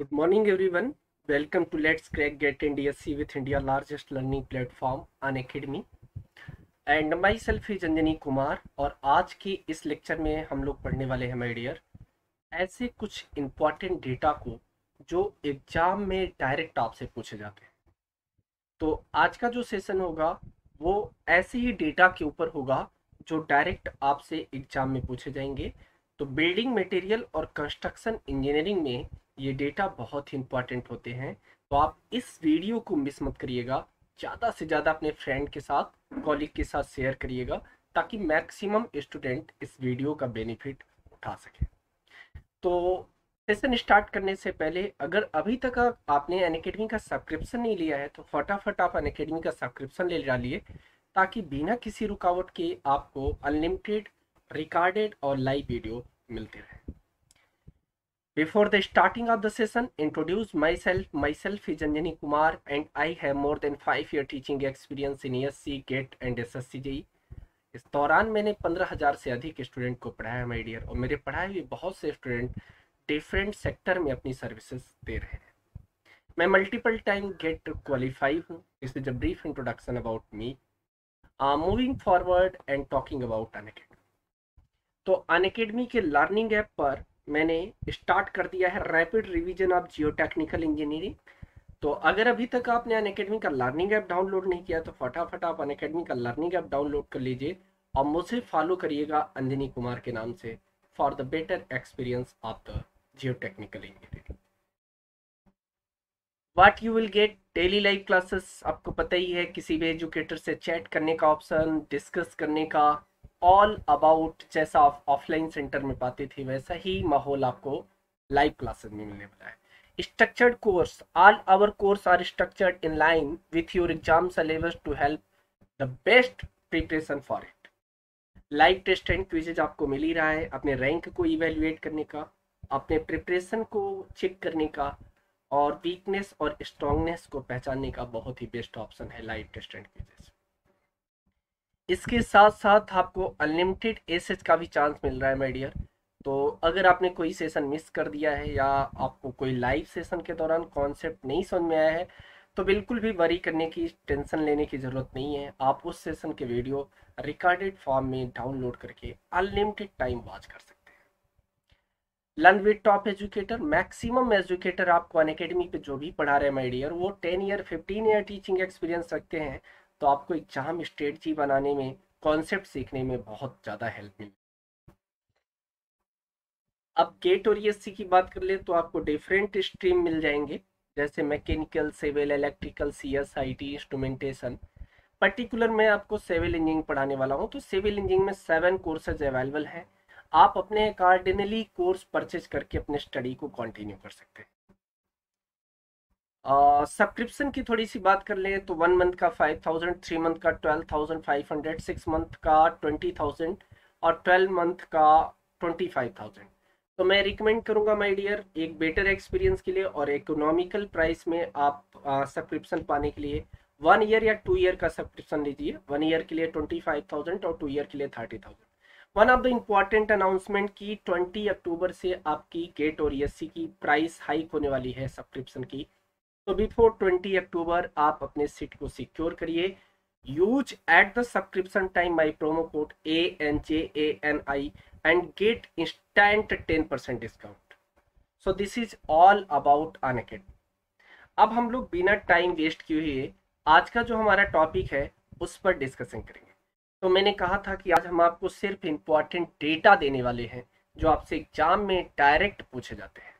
Good morning, everyone. Welcome to Let's Crack Get India C with India's largest learning platform, Unacademy. And myself is Anjani Kumar और आज की इस lecture में हम लोग पढ़ने वाले हैं माय डियर ऐसे कुछ इम्पोर्टेंट डेटा को जो एग्जाम में डायरेक्ट आपसे पूछे जाते हैं। तो आज का जो सेशन होगा वो ऐसे ही डेटा के ऊपर होगा जो डायरेक्ट आपसे एग्जाम में पूछे जाएंगे। तो बिल्डिंग मटेरियल और कंस्ट्रक्शन इंजीनियरिंग में ये डेटा बहुत ही इंपॉर्टेंट होते हैं। तो आप इस वीडियो को मिस मत करिएगा, ज़्यादा से ज़्यादा अपने फ्रेंड के साथ, कॉलीग के साथ शेयर करिएगा ताकि मैक्सिमम स्टूडेंट इस वीडियो का बेनिफिट उठा सके। तो सेशन स्टार्ट करने से पहले अगर अभी तक आपने अनअकैडमी का सब्सक्रिप्शन नहीं लिया है तो फटाफट आप अनअकैडमी का सब्सक्रिप्शन ले डालिए ताकि बिना किसी रुकावट के आपको अनलिमिटेड रिकॉर्डेड और लाइव वीडियो मिलते रहे। Before the starting of the session, introduce myself. Myself is Anjani Kumar and I have more than 5 year teaching experience in ESC, GATE and SSC JEE। इस दौरान मैंने 15,000 से अधिक स्टूडेंट को पढ़ाया माय डियर, और मेरे पढ़ाए हुए बहुत से स्टूडेंट डिफरेंट सेक्टर में अपनी सर्विसेज दे रहे हैं। मैं मल्टीपल टाइम गेट क्वालिफाई हूँ। This is a brief introduction about me. Moving forward and talking about Unacademy. तो अनअकैडमी के लर्निंग ऐप पर मैंने स्टार्ट कर दिया है rapid revision of Jio technical engineering. तो अगर अभी तक आपने अनअकैडमी का लर्निंग ऐप डाउनलोड नहीं किया तो फटाफट आप अनअकैडमी का लर्निंग ऐप डाउनलोड कर लीजिए और मुझे फॉलो करिएगा अंजनी कुमार के नाम से for the better experience of the Jio technical engineering. What you will get daily live classes, आपको पता ही है, किसी भी एजुकेटर से चैट करने का ऑप्शन, डिस्कस करने का, ऑल अबाउट जैसा आप ऑफलाइन सेंटर में पाते थे वैसा ही माहौल आपको लाइव क्लासेस में मिलने वाला है। Structured course, all our course are structured in line with your exam syllabus to help the best preparation for it। Live test and quizzes आपको मिल ही रहा है अपने रैंक को इवेल्युएट करने का, अपने प्रिपरेशन को चेक करने का और वीकनेस और स्ट्रांगनेस को पहचानने का बहुत ही बेस्ट ऑप्शन है लाइव टेस्ट एंड क्विजेज। इसके साथ साथ आपको अनलिमिटेड एसेज का भी चांस मिल रहा है माय डियर। तो अगर आपने कोई सेशन मिस कर दिया है या आपको कोई लाइव सेशन के दौरान कॉन्सेप्ट नहीं समझ में आया है तो बिल्कुल भी वरी करने की, टेंशन लेने की ज़रूरत नहीं है। आप उस सेशन के वीडियो रिकॉर्डेड फॉर्म में डाउनलोड करके अनलिमिटेड टाइम वॉच कर सकते हैं। Learn with top educator, maximum educator आपको अनअकैडमी पे जो भी पढ़ा रहे हैं माय डियर वो 10 ईयर 15 ईयर टीचिंग एक्सपीरियंस रखते हैं। तो आपको एग्जाम स्ट्रेटजी बनाने में, कॉन्सेप्ट सीखने में बहुत ज़्यादा हेल्प मिली। अब गेट और ईएससी की बात कर ले तो आपको डिफरेंट स्ट्रीम मिल जाएंगे जैसे mechanical, civil, electrical, CS, IT, instrumentation. Particular मैं आपको सिविल इंजीनियरिंग पढ़ाने वाला हूँ। तो सिविल इंजीनियरिंग में 7 कोर्सेज अवेलेबल हैं। आप अपने अकॉर्डिनली कोर्स परचेज करके अपने स्टडी को कंटिन्यू कर सकते हैं। सब्सक्रिप्शन की थोड़ी सी बात कर ले तो 1 मंथ का 5,000, 3 मंथ का 12,500, 6 मंथ का 20,000 और 12 मंथ का 25,000। तो मैं रिकमेंड करूंगा माय डियर एक बेटर एक्सपीरियंस के लिए और इकोनॉमिकल प्राइस में आप सब्सक्रिप्शन पाने के लिए 1 ईयर या 2 ईयर का सब्सक्रिप्शन लीजिए। 1 ईयर के लिए 25,000 और 2 ईयर के लिए 30,000। One of the important announcement की 20 अक्टूबर से आपकी गेट और ईएससी की प्राइस हाइक होने वाली है सब्सक्रिप्शन की। तो बिफोर 20 अक्टूबर आप अपने सीट को सिक्योर करिए। Use at the subscription time my promo code ANJANI and get instant 10% discount. So this is all about Unacademy. अब हम लोग बिना टाइम वेस्ट किए हुए आज का जो हमारा टॉपिक है उस पर डिस्कशन करेंगे। तो मैंने कहा था कि आज हम आपको सिर्फ इंपॉर्टेंट डेटा देने वाले हैं जो आपसे एग्जाम में डायरेक्ट पूछे जाते हैं।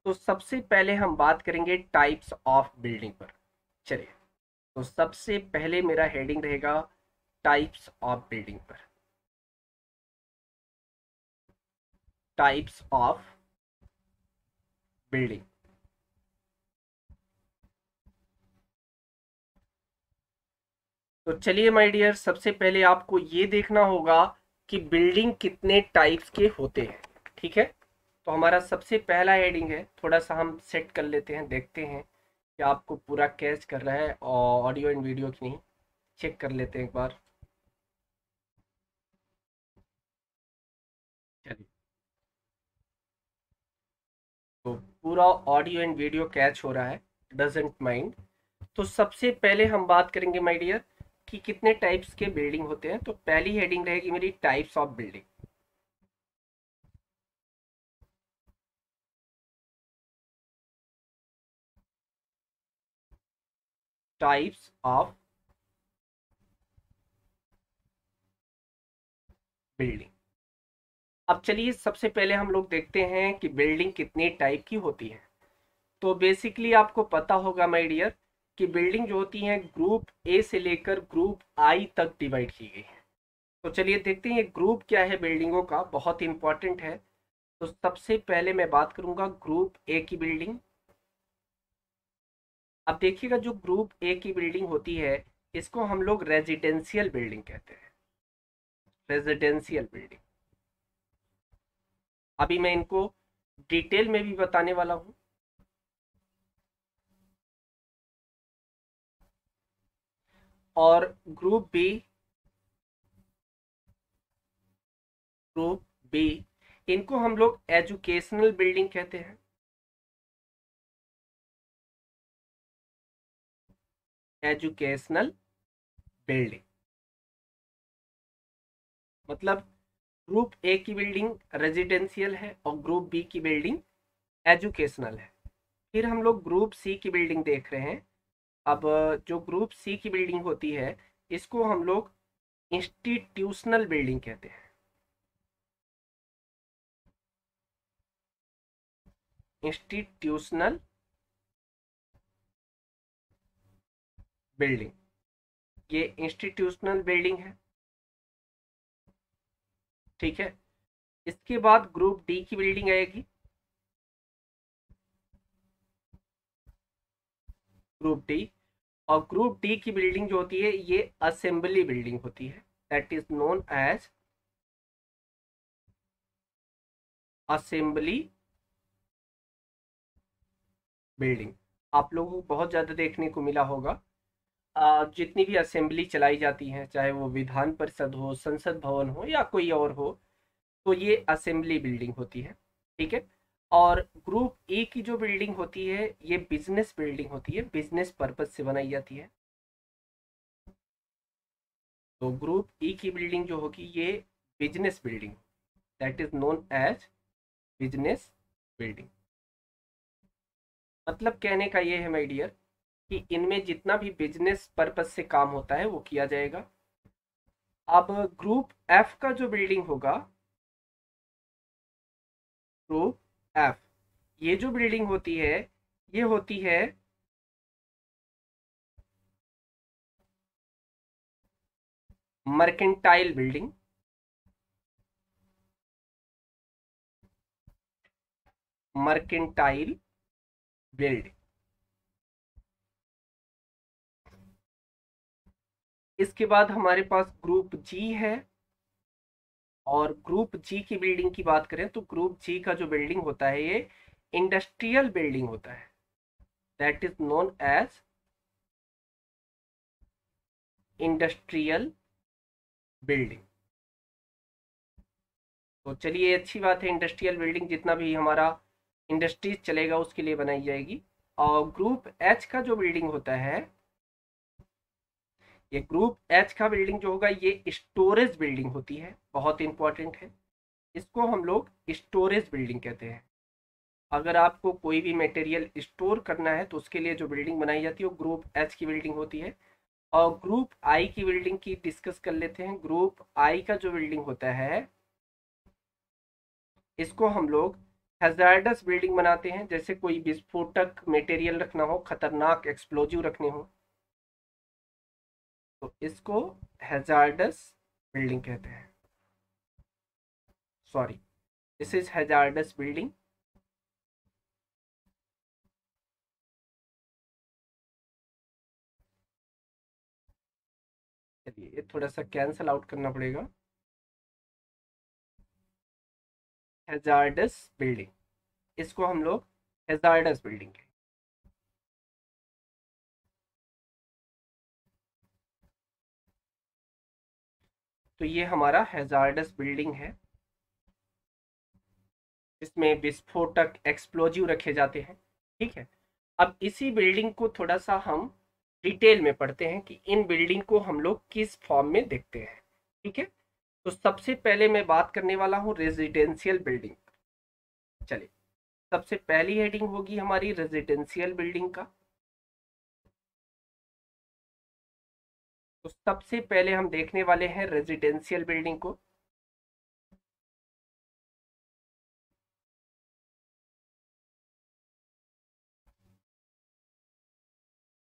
तो सबसे पहले हम बात करेंगे टाइप्स ऑफ बिल्डिंग पर। चलिए, तो सबसे पहले मेरा हेडिंग रहेगा टाइप्स ऑफ बिल्डिंग पर। Types of building. तो चलिए माय डियर, सबसे पहले आपको ये देखना होगा कि बिल्डिंग कितने टाइप्स के होते हैं। ठीक है, तो हमारा सबसे पहला हेडिंग है, थोड़ा सा हम सेट कर लेते हैं, देखते हैं कि आपको पूरा कैच कर रहा है और ऑडियो एंड वीडियो की नहीं। चेक कर लेते हैं एक बार। चलिए, तो पूरा ऑडियो एंड वीडियो कैच हो रहा है, डजेंट माइंड। तो सबसे पहले हम बात करेंगे माय डियर कि कितने टाइप्स के बिल्डिंग होते हैं। तो पहली हेडिंग रहेगी मेरी types of building. Types of building. अब चलिए सबसे पहले हम लोग देखते हैं कि बिल्डिंग कितनी टाइप की होती है। तो बेसिकली आपको पता होगा माय डियर कि बिल्डिंग जो होती है ग्रुप ए से लेकर ग्रुप आई तक डिवाइड की गई है। तो चलिए देखते हैं ये ग्रुप क्या है बिल्डिंगों का, बहुत इंपॉर्टेंट है। तो सबसे पहले मैं बात करूंगा ग्रुप ए की बिल्डिंग। अब देखिएगा जो ग्रुप ए की बिल्डिंग होती है इसको हम लोग रेजिडेंशियल बिल्डिंग कहते हैं। रेजिडेंशियल बिल्डिंग, अभी मैं इनको डिटेल में भी बताने वाला हूं। और ग्रुप बी, ग्रुप बी इनको हम लोग एजुकेशनल बिल्डिंग कहते हैं। एजुकेशनल बिल्डिंग मतलब ग्रुप ए की बिल्डिंग रेजिडेंशियल है और ग्रुप बी की बिल्डिंग एजुकेशनल है। फिर हम लोग ग्रुप सी की बिल्डिंग देख रहे हैं। अब जो ग्रुप सी की बिल्डिंग होती है इसको हम लोग इंस्टीट्यूशनल बिल्डिंग कहते हैं। इंस्टीट्यूशनल बिल्डिंग, ये इंस्टीट्यूशनल बिल्डिंग है। ठीक है, इसके बाद ग्रुप डी की बिल्डिंग आएगी। ग्रुप डी, और ग्रुप डी की बिल्डिंग जो होती है ये असेंबली बिल्डिंग होती है। That is known as assembly building. आप लोगों को बहुत ज़्यादा देखने को मिला होगा। जितनी भी असेंबली चलाई जाती हैं चाहे वो विधान परिषद हो, संसद भवन हो या कोई और हो, तो ये असेंबली बिल्डिंग होती है। ठीक है, और ग्रुप ए की जो बिल्डिंग होती है ये बिजनेस बिल्डिंग होती है, बिजनेस पर्पज से बनाई जाती है। तो ग्रुप ई की बिल्डिंग जो होगी ये business building, that is known as business building. मतलब कहने का ये है माय डियर कि इनमें जितना भी बिजनेस पर्पज से काम होता है वो किया जाएगा। अब ग्रुप एफ का जो बिल्डिंग होगा, ग्रुप एफ, ये जो बिल्डिंग होती है ये होती है मर्केंटाइल बिल्डिंग। Mercantile building. इसके बाद हमारे पास ग्रुप जी है। और ग्रुप जी की बिल्डिंग की बात करें तो ग्रुप जी का जो बिल्डिंग होता है ये इंडस्ट्रियल बिल्डिंग होता है। That is known as industrial building. तो चलिए अच्छी बात है, इंडस्ट्रियल बिल्डिंग जितना भी हमारा इंडस्ट्रीज चलेगा उसके लिए बनाई जाएगी। और ग्रुप एच का जो बिल्डिंग होता है, ये ग्रुप एच का बिल्डिंग जो होगा ये स्टोरेज बिल्डिंग होती है, बहुत इंपॉर्टेंट है। इसको हम लोग स्टोरेज बिल्डिंग कहते हैं। अगर आपको कोई भी मटेरियल स्टोर करना है तो उसके लिए जो बिल्डिंग बनाई जाती है वो ग्रुप एच की बिल्डिंग होती है। और ग्रुप आई की बिल्डिंग की डिस्कस कर लेते हैं। ग्रुप आई का जो बिल्डिंग होता है इसको हम लोग हैजार्डस बिल्डिंग बनाते हैं, जैसे कोई विस्फोटक मटेरियल रखना हो, खतरनाक एक्सप्लोजिव रखने हो, तो इसको हैजार्डस बिल्डिंग कहते हैं। Sorry, this is hazards building. चलिए ये थोड़ा सा कैंसल आउट करना पड़ेगा। हैजार्डस बिल्डिंग, इसको हम लोग हैजार्डस बिल्डिंग है। तो ये हमारा हैजार्डस बिल्डिंग है। इसमें विस्फोटक एक्सप्लोजिव रखे जाते हैं। ठीक है, अब इसी बिल्डिंग को थोड़ा सा हम डिटेल में पढ़ते हैं कि इन बिल्डिंग को हम लोग किस फॉर्म में देखते हैं। ठीक है, तो सबसे पहले मैं बात करने वाला हूँ रेजिडेंशियल बिल्डिंग। चलिए, सबसे पहली हेडिंग होगी हमारी रेजिडेंशियल बिल्डिंग का। तो सबसे पहले हम देखने वाले हैं रेजिडेंशियल बिल्डिंग को।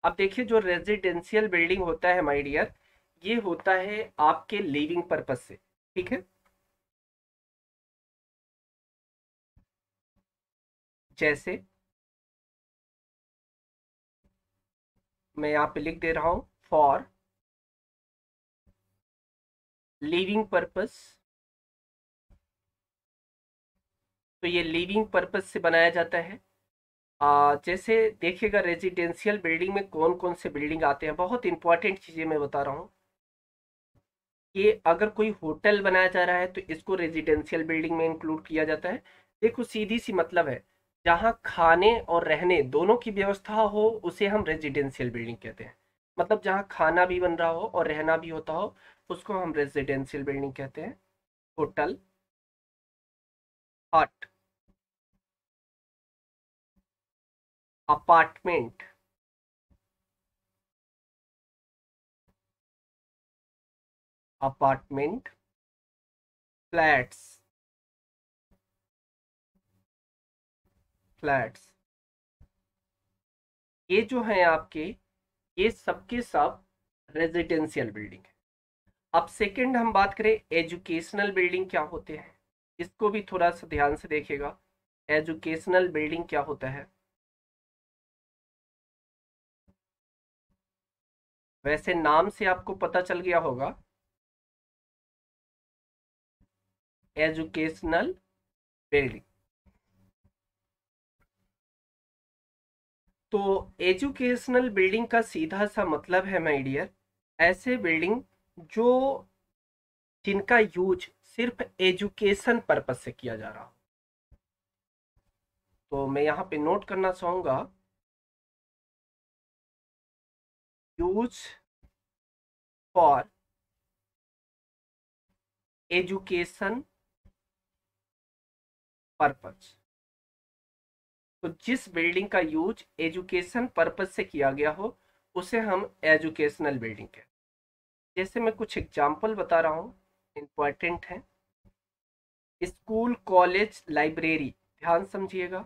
अब देखिए, जो रेजिडेंशियल बिल्डिंग होता है माय डियर, ये होता है आपके लिविंग पर्पस से। ठीक है, जैसे मैं यहाँ पे लिख दे रहा हूं, फॉर लिविंग पर्पस। तो ये लिविंग पर्पस से बनाया जाता है। जैसे देखिएगा, रेजिडेंशियल बिल्डिंग में कौन कौन से बिल्डिंग आते हैं, बहुत इंपॉर्टेंट चीजें मैं बता रहा हूँ। कि अगर कोई होटल बनाया जा रहा है तो इसको रेजिडेंशियल बिल्डिंग में इंक्लूड किया जाता है। देखो, सीधी सी मतलब है, जहाँ खाने और रहने दोनों की व्यवस्था हो उसे हम रेजिडेंशियल बिल्डिंग कहते हैं। मतलब जहाँ खाना भी बन रहा हो और रहना भी होता हो, उसको हम रेजिडेंशियल बिल्डिंग कहते हैं। होटल, हट, अपार्टमेंट, अपार्टमेंट, फ्लैट्स, फ्लैट्स, ये जो हैं आपके, ये सबके सब रेजिडेंशियल बिल्डिंग है। अब सेकंड हम बात करें एजुकेशनल बिल्डिंग क्या होते हैं, इसको भी थोड़ा सा ध्यान से देखिएगा। एजुकेशनल बिल्डिंग क्या होता है? वैसे नाम से आपको पता चल गया होगा, एजुकेशनल बिल्डिंग। तो एजुकेशनल बिल्डिंग का सीधा सा मतलब है माय डियर, ऐसे बिल्डिंग जो जिनका यूज सिर्फ एजुकेशन पर्पज से किया जा रहा हो। तो मैं यहाँ पे नोट करना चाहूंगा, यूज फॉर एजुकेशन पर्पज। तो जिस बिल्डिंग का यूज एजुकेशन पर्पज से किया गया हो उसे हम एजुकेशनल बिल्डिंग कहते हैं। जैसे मैं कुछ एग्जांपल बता रहा हूँ, इंपॉर्टेंट है। स्कूल, कॉलेज, लाइब्रेरी, ध्यान समझिएगा।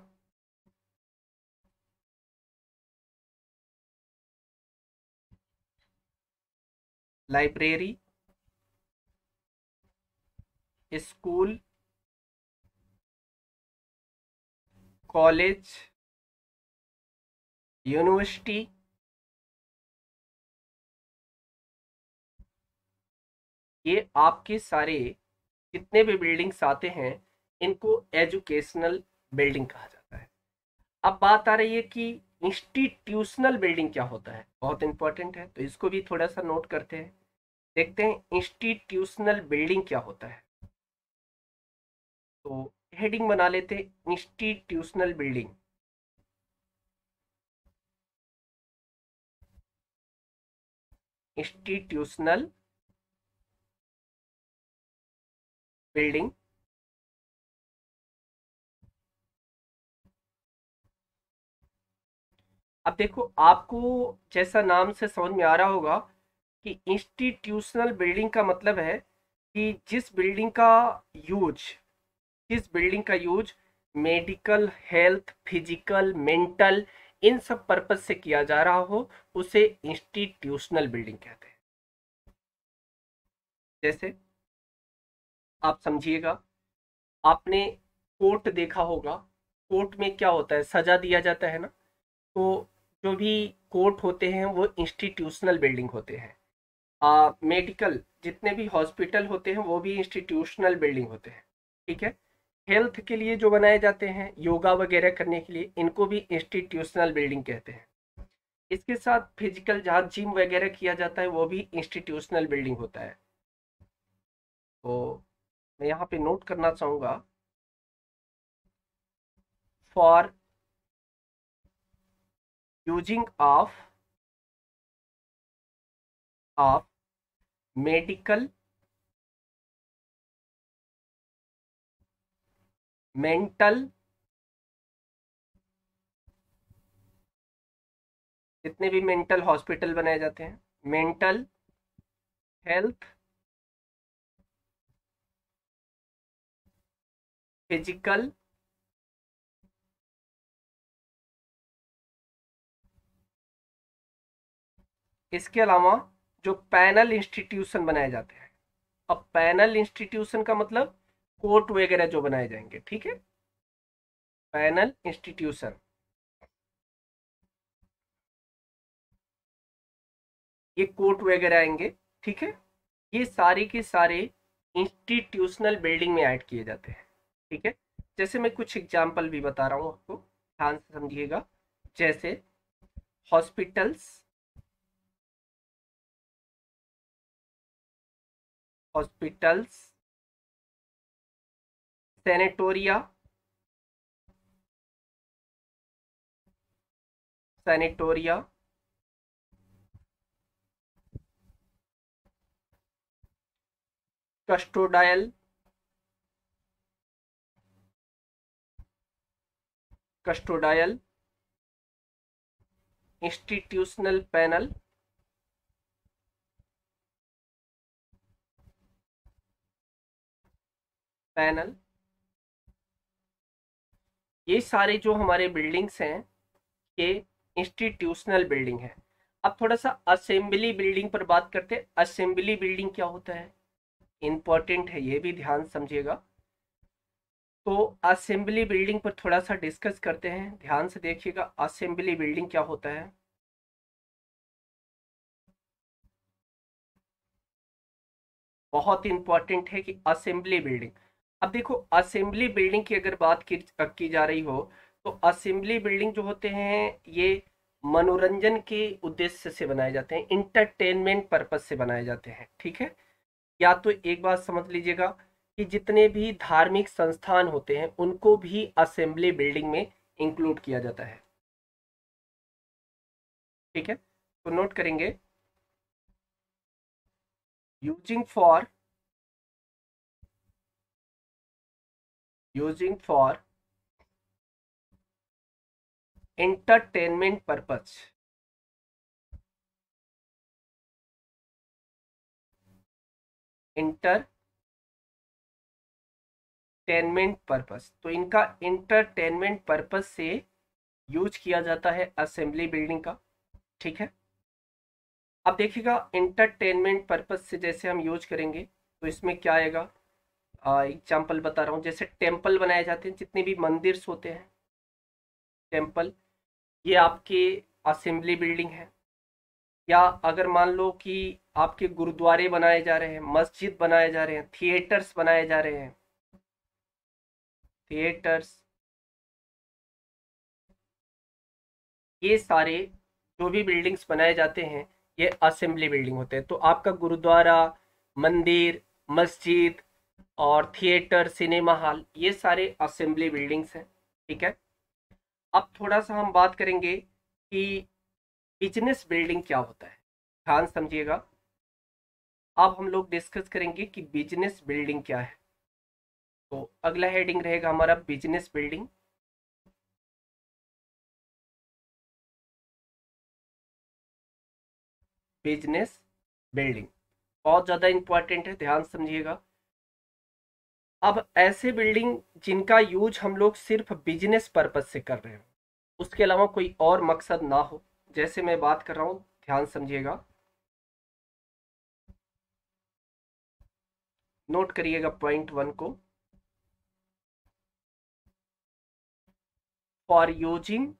लाइब्रेरी, स्कूल, कॉलेज, यूनिवर्सिटी, ये आपके सारे जितने भी बिल्डिंग्स आते हैं, इनको एजुकेशनल बिल्डिंग कहा जाता है। अब बात आ रही है कि इंस्टीट्यूशनल बिल्डिंग क्या होता है, बहुत इंपॉर्टेंट है, तो इसको भी थोड़ा सा नोट करते हैं। देखते हैं इंस्टीट्यूशनल बिल्डिंग क्या होता है। तो हेडिंग बना लेते हैं, इंस्टीट्यूशनल बिल्डिंग। इंस्टीट्यूशनल बिल्डिंग, अब देखो, आपको जैसा नाम से समझ में आ रहा होगा कि इंस्टीट्यूशनल बिल्डिंग का मतलब है कि यूज जिस बिल्डिंग का use medical, health, physical, mental, इन सब पर्पज से किया जा रहा हो उसे इंस्टीट्यूशनल बिल्डिंग कहते हैं। जैसे आप समझिएगा, आपने कोर्ट देखा होगा, कोर्ट में क्या होता है, सजा दिया जाता है ना। तो जो भी कोर्ट होते हैं वो इंस्टीट्यूशनल बिल्डिंग होते हैं। मेडिकल जितने भी हॉस्पिटल होते हैं वो भी इंस्टीट्यूशनल बिल्डिंग होते हैं। ठीक है, हेल्थ के लिए जो बनाए जाते हैं योगा वगैरह करने के लिए, इनको भी इंस्टीट्यूशनल बिल्डिंग कहते हैं। इसके साथ फिजिकल जहाँ जिम वगैरह किया जाता है वो भी इंस्टीट्यूशनल बिल्डिंग होता है। तो मैं यहाँ पे नोट करना चाहूँगा, for using of medical, mental, जितने भी मेंटल हॉस्पिटल बनाए जाते हैं, मेंटल हेल्थ, फिजिकल, इसके अलावा जो पैनल इंस्टीट्यूशन बनाए जाते हैं। अब पैनल इंस्टीट्यूशन का मतलब कोर्ट वगैरह जो बनाए जाएंगे, ठीक है, पैनल इंस्टीट्यूशन, ये कोर्ट वगैरह आएंगे, ठीक है, ये सारे के सारे इंस्टीट्यूशनल बिल्डिंग में ऐड किए जाते हैं, ठीक है। जैसे मैं कुछ एग्जांपल भी बता रहा हूँ आपको, ध्यान से समझिएगा। जैसे hospitals, hospitals, sanatoria, sanatoria, custodial, custodial, institutional panel, panel, ये सारे जो हमारे बिल्डिंग्स हैं ये इंस्टीट्यूशनल बिल्डिंग है। अब थोड़ा सा असेंबली बिल्डिंग पर बात करते हैं। असेंबली बिल्डिंग क्या होता है, इंपॉर्टेंट है, ये भी ध्यान समझिएगा। तो असेंबली बिल्डिंग पर थोड़ा सा डिस्कस करते हैं, ध्यान से देखिएगा। असेंबली बिल्डिंग क्या होता है, बहुत इंपॉर्टेंट है कि असेंबली बिल्डिंग। अब देखो असेंबली बिल्डिंग की अगर बात की जा रही हो तो असेंबली बिल्डिंग जो होते हैं ये मनोरंजन के उद्देश्य से बनाए जाते हैं, इंटरटेनमेंट पर्पज से बनाए जाते हैं, ठीक है। या तो एक बात समझ लीजिएगा कि जितने भी धार्मिक संस्थान होते हैं उनको भी असेंबली बिल्डिंग में इंक्लूड किया जाता है, ठीक है। तो नोट करेंगे, using for, using for entertainment purpose, entertainment purpose, तो इनका इंटरटेनमेंट पर्पस से यूज किया जाता है असेंबली बिल्डिंग का, ठीक है। अब देखिएगा इंटरटेनमेंट पर्पस से जैसे हम यूज करेंगे तो इसमें क्या आएगा, एग्जाम्पल बता रहा हूँ। जैसे टेम्पल बनाए जाते हैं, जितने भी मंदिर होते हैं, टेम्पल, ये आपके असेंबली बिल्डिंग है। या अगर मान लो कि आपके गुरुद्वारे बनाए जा रहे हैं, मस्जिद बनाए जा रहे हैं, थिएटर्स बनाए जा रहे हैं, थिएटर्स, ये सारे जो भी बिल्डिंग्स बनाए जाते हैं ये असेंबली बिल्डिंग होते हैं। तो आपका गुरुद्वारा, मंदिर, मस्जिद और थिएटर, सिनेमा हॉल, ये सारे असेंबली बिल्डिंग्स हैं, ठीक है। अब थोड़ा सा हम बात करेंगे कि बिजनेस बिल्डिंग क्या होता है, ध्यान समझिएगा। अब हम लोग डिस्कस करेंगे कि बिजनेस बिल्डिंग क्या है। तो अगला हेडिंग रहेगा हमारा बिजनेस बिल्डिंग। बिजनेस बिल्डिंग बहुत ज़्यादा इंपॉर्टेंट है, ध्यान समझिएगा। अब ऐसे बिल्डिंग जिनका यूज हम लोग सिर्फ बिजनेस पर्पज से कर रहे हो, उसके अलावा कोई और मकसद ना हो, जैसे मैं बात कर रहा हूँ, ध्यान समझिएगा, नोट करिएगा पॉइंट 1 को। For using,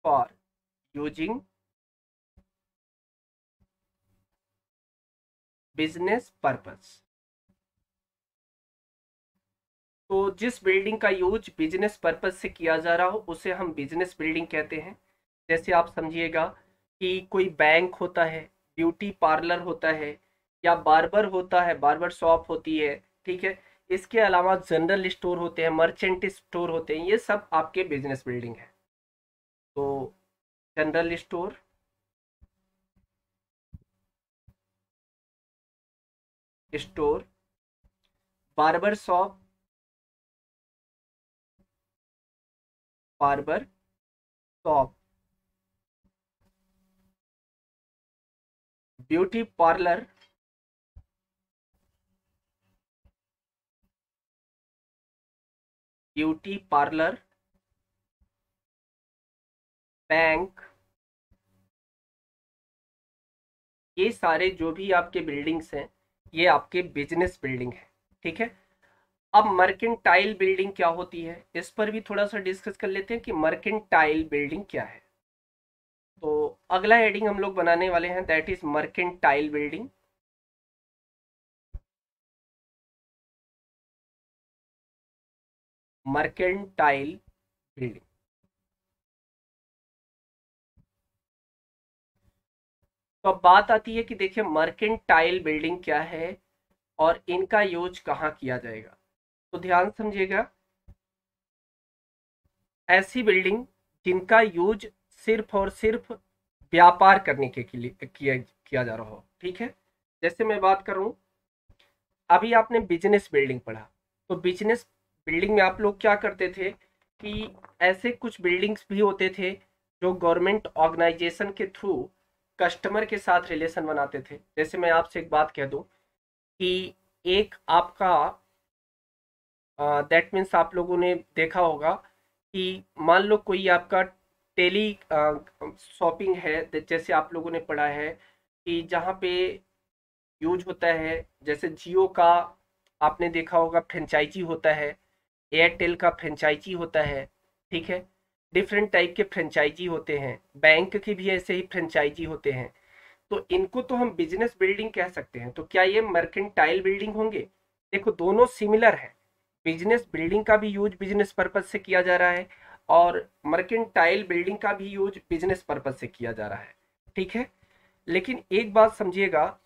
for using business purpose, तो जिस बिल्डिंग का यूज बिजनेस पर्पज से किया जा रहा हो उसे हम बिजनेस बिल्डिंग कहते हैं। जैसे आप समझिएगा कि कोई बैंक होता है, ब्यूटी पार्लर होता है, या बार्बर होता है, बार्बर शॉप होती है, ठीक है। इसके अलावा जनरल स्टोर होते हैं, मर्चेंट स्टोर होते हैं, ये सब आपके बिजनेस बिल्डिंग है। तो general store, store, barber shop, barber shop, beauty parlour, beauty parlour, bank, ये सारे जो भी आपके बिल्डिंग्स हैं ये आपके बिजनेस बिल्डिंग है। ठीक है। अब मर्केंटाइल बिल्डिंग क्या होती है, इस पर भी थोड़ा सा डिस्कस कर लेते हैं कि मर्केंटाइल बिल्डिंग क्या है। तो अगला हेडिंग हम लोग बनाने वाले हैं, that is mercantile building. Mercantile building. तो अब बात आती है कि देखिए मर्केंटाइल बिल्डिंग क्या है और इनका यूज कहाँ किया जाएगा। तो ध्यान समझिएगा, ऐसी बिल्डिंग जिनका यूज सिर्फ और सिर्फ व्यापार करने के लिए किया जा रहा हो। ठीक है। जैसे मैं बात करूं, अभी आपने बिजनेस बिल्डिंग पढ़ा, तो बिजनेस बिल्डिंग में आप लोग क्या करते थे कि ऐसे कुछ बिल्डिंग्स भी होते थे जो गवर्नमेंट ऑर्गेनाइजेशन के थ्रू कस्टमर के साथ रिलेशन बनाते थे। जैसे मैं आपसे एक बात कह दूं कि एक आपका दैट मीन्स आप लोगों ने देखा होगा कि मान लो कोई आपका टेली शॉपिंग है, जैसे आप लोगों ने पढ़ा है कि जहाँ पे यूज होता है, जैसे जियो का आपने देखा होगा फ्रेंचाइजी होता है, एयरटेल का फ्रेंचाइजी होता है। ठीक है। डिफरेंट टाइप के फ्रेंचाइजी होते हैं, बैंक के भी ऐसे ही फ्रेंचाइजी होते हैं। तो इनको तो हम बिजनेस बिल्डिंग कह सकते हैं। तो क्या ये मर्केंटाइल बिल्डिंग होंगे? देखो दोनों सिमिलर है, बिजनेस बिल्डिंग का भी यूज बिजनेस पर्पज से किया जा रहा है और मर्केंटाइल बिल्डिंग का भी यूज बिजनेस पर्पज से किया जा रहा है। ठीक है। लेकिन एक बात समझिएगा,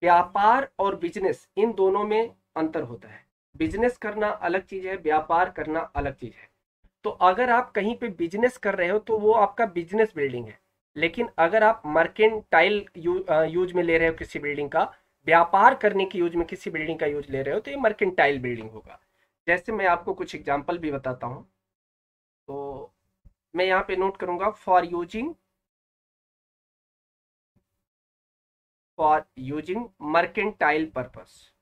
व्यापार और बिजनेस इन दोनों में अंतर होता है। बिजनेस करना अलग चीज है, व्यापार करना अलग चीज है। तो अगर आप कहीं पे बिजनेस कर रहे हो तो वो आपका बिजनेस बिल्डिंग है, लेकिन अगर आप मर्केंटाइल यूज में ले रहे हो किसी बिल्डिंग का, व्यापार करने के यूज में किसी बिल्डिंग का यूज ले रहे हो, तो ये मर्केंटाइल बिल्डिंग होगा। जैसे मैं आपको कुछ एग्जांपल भी बताता हूँ। तो मैं यहाँ पे नोट करूंगा, for using mercantile purpose.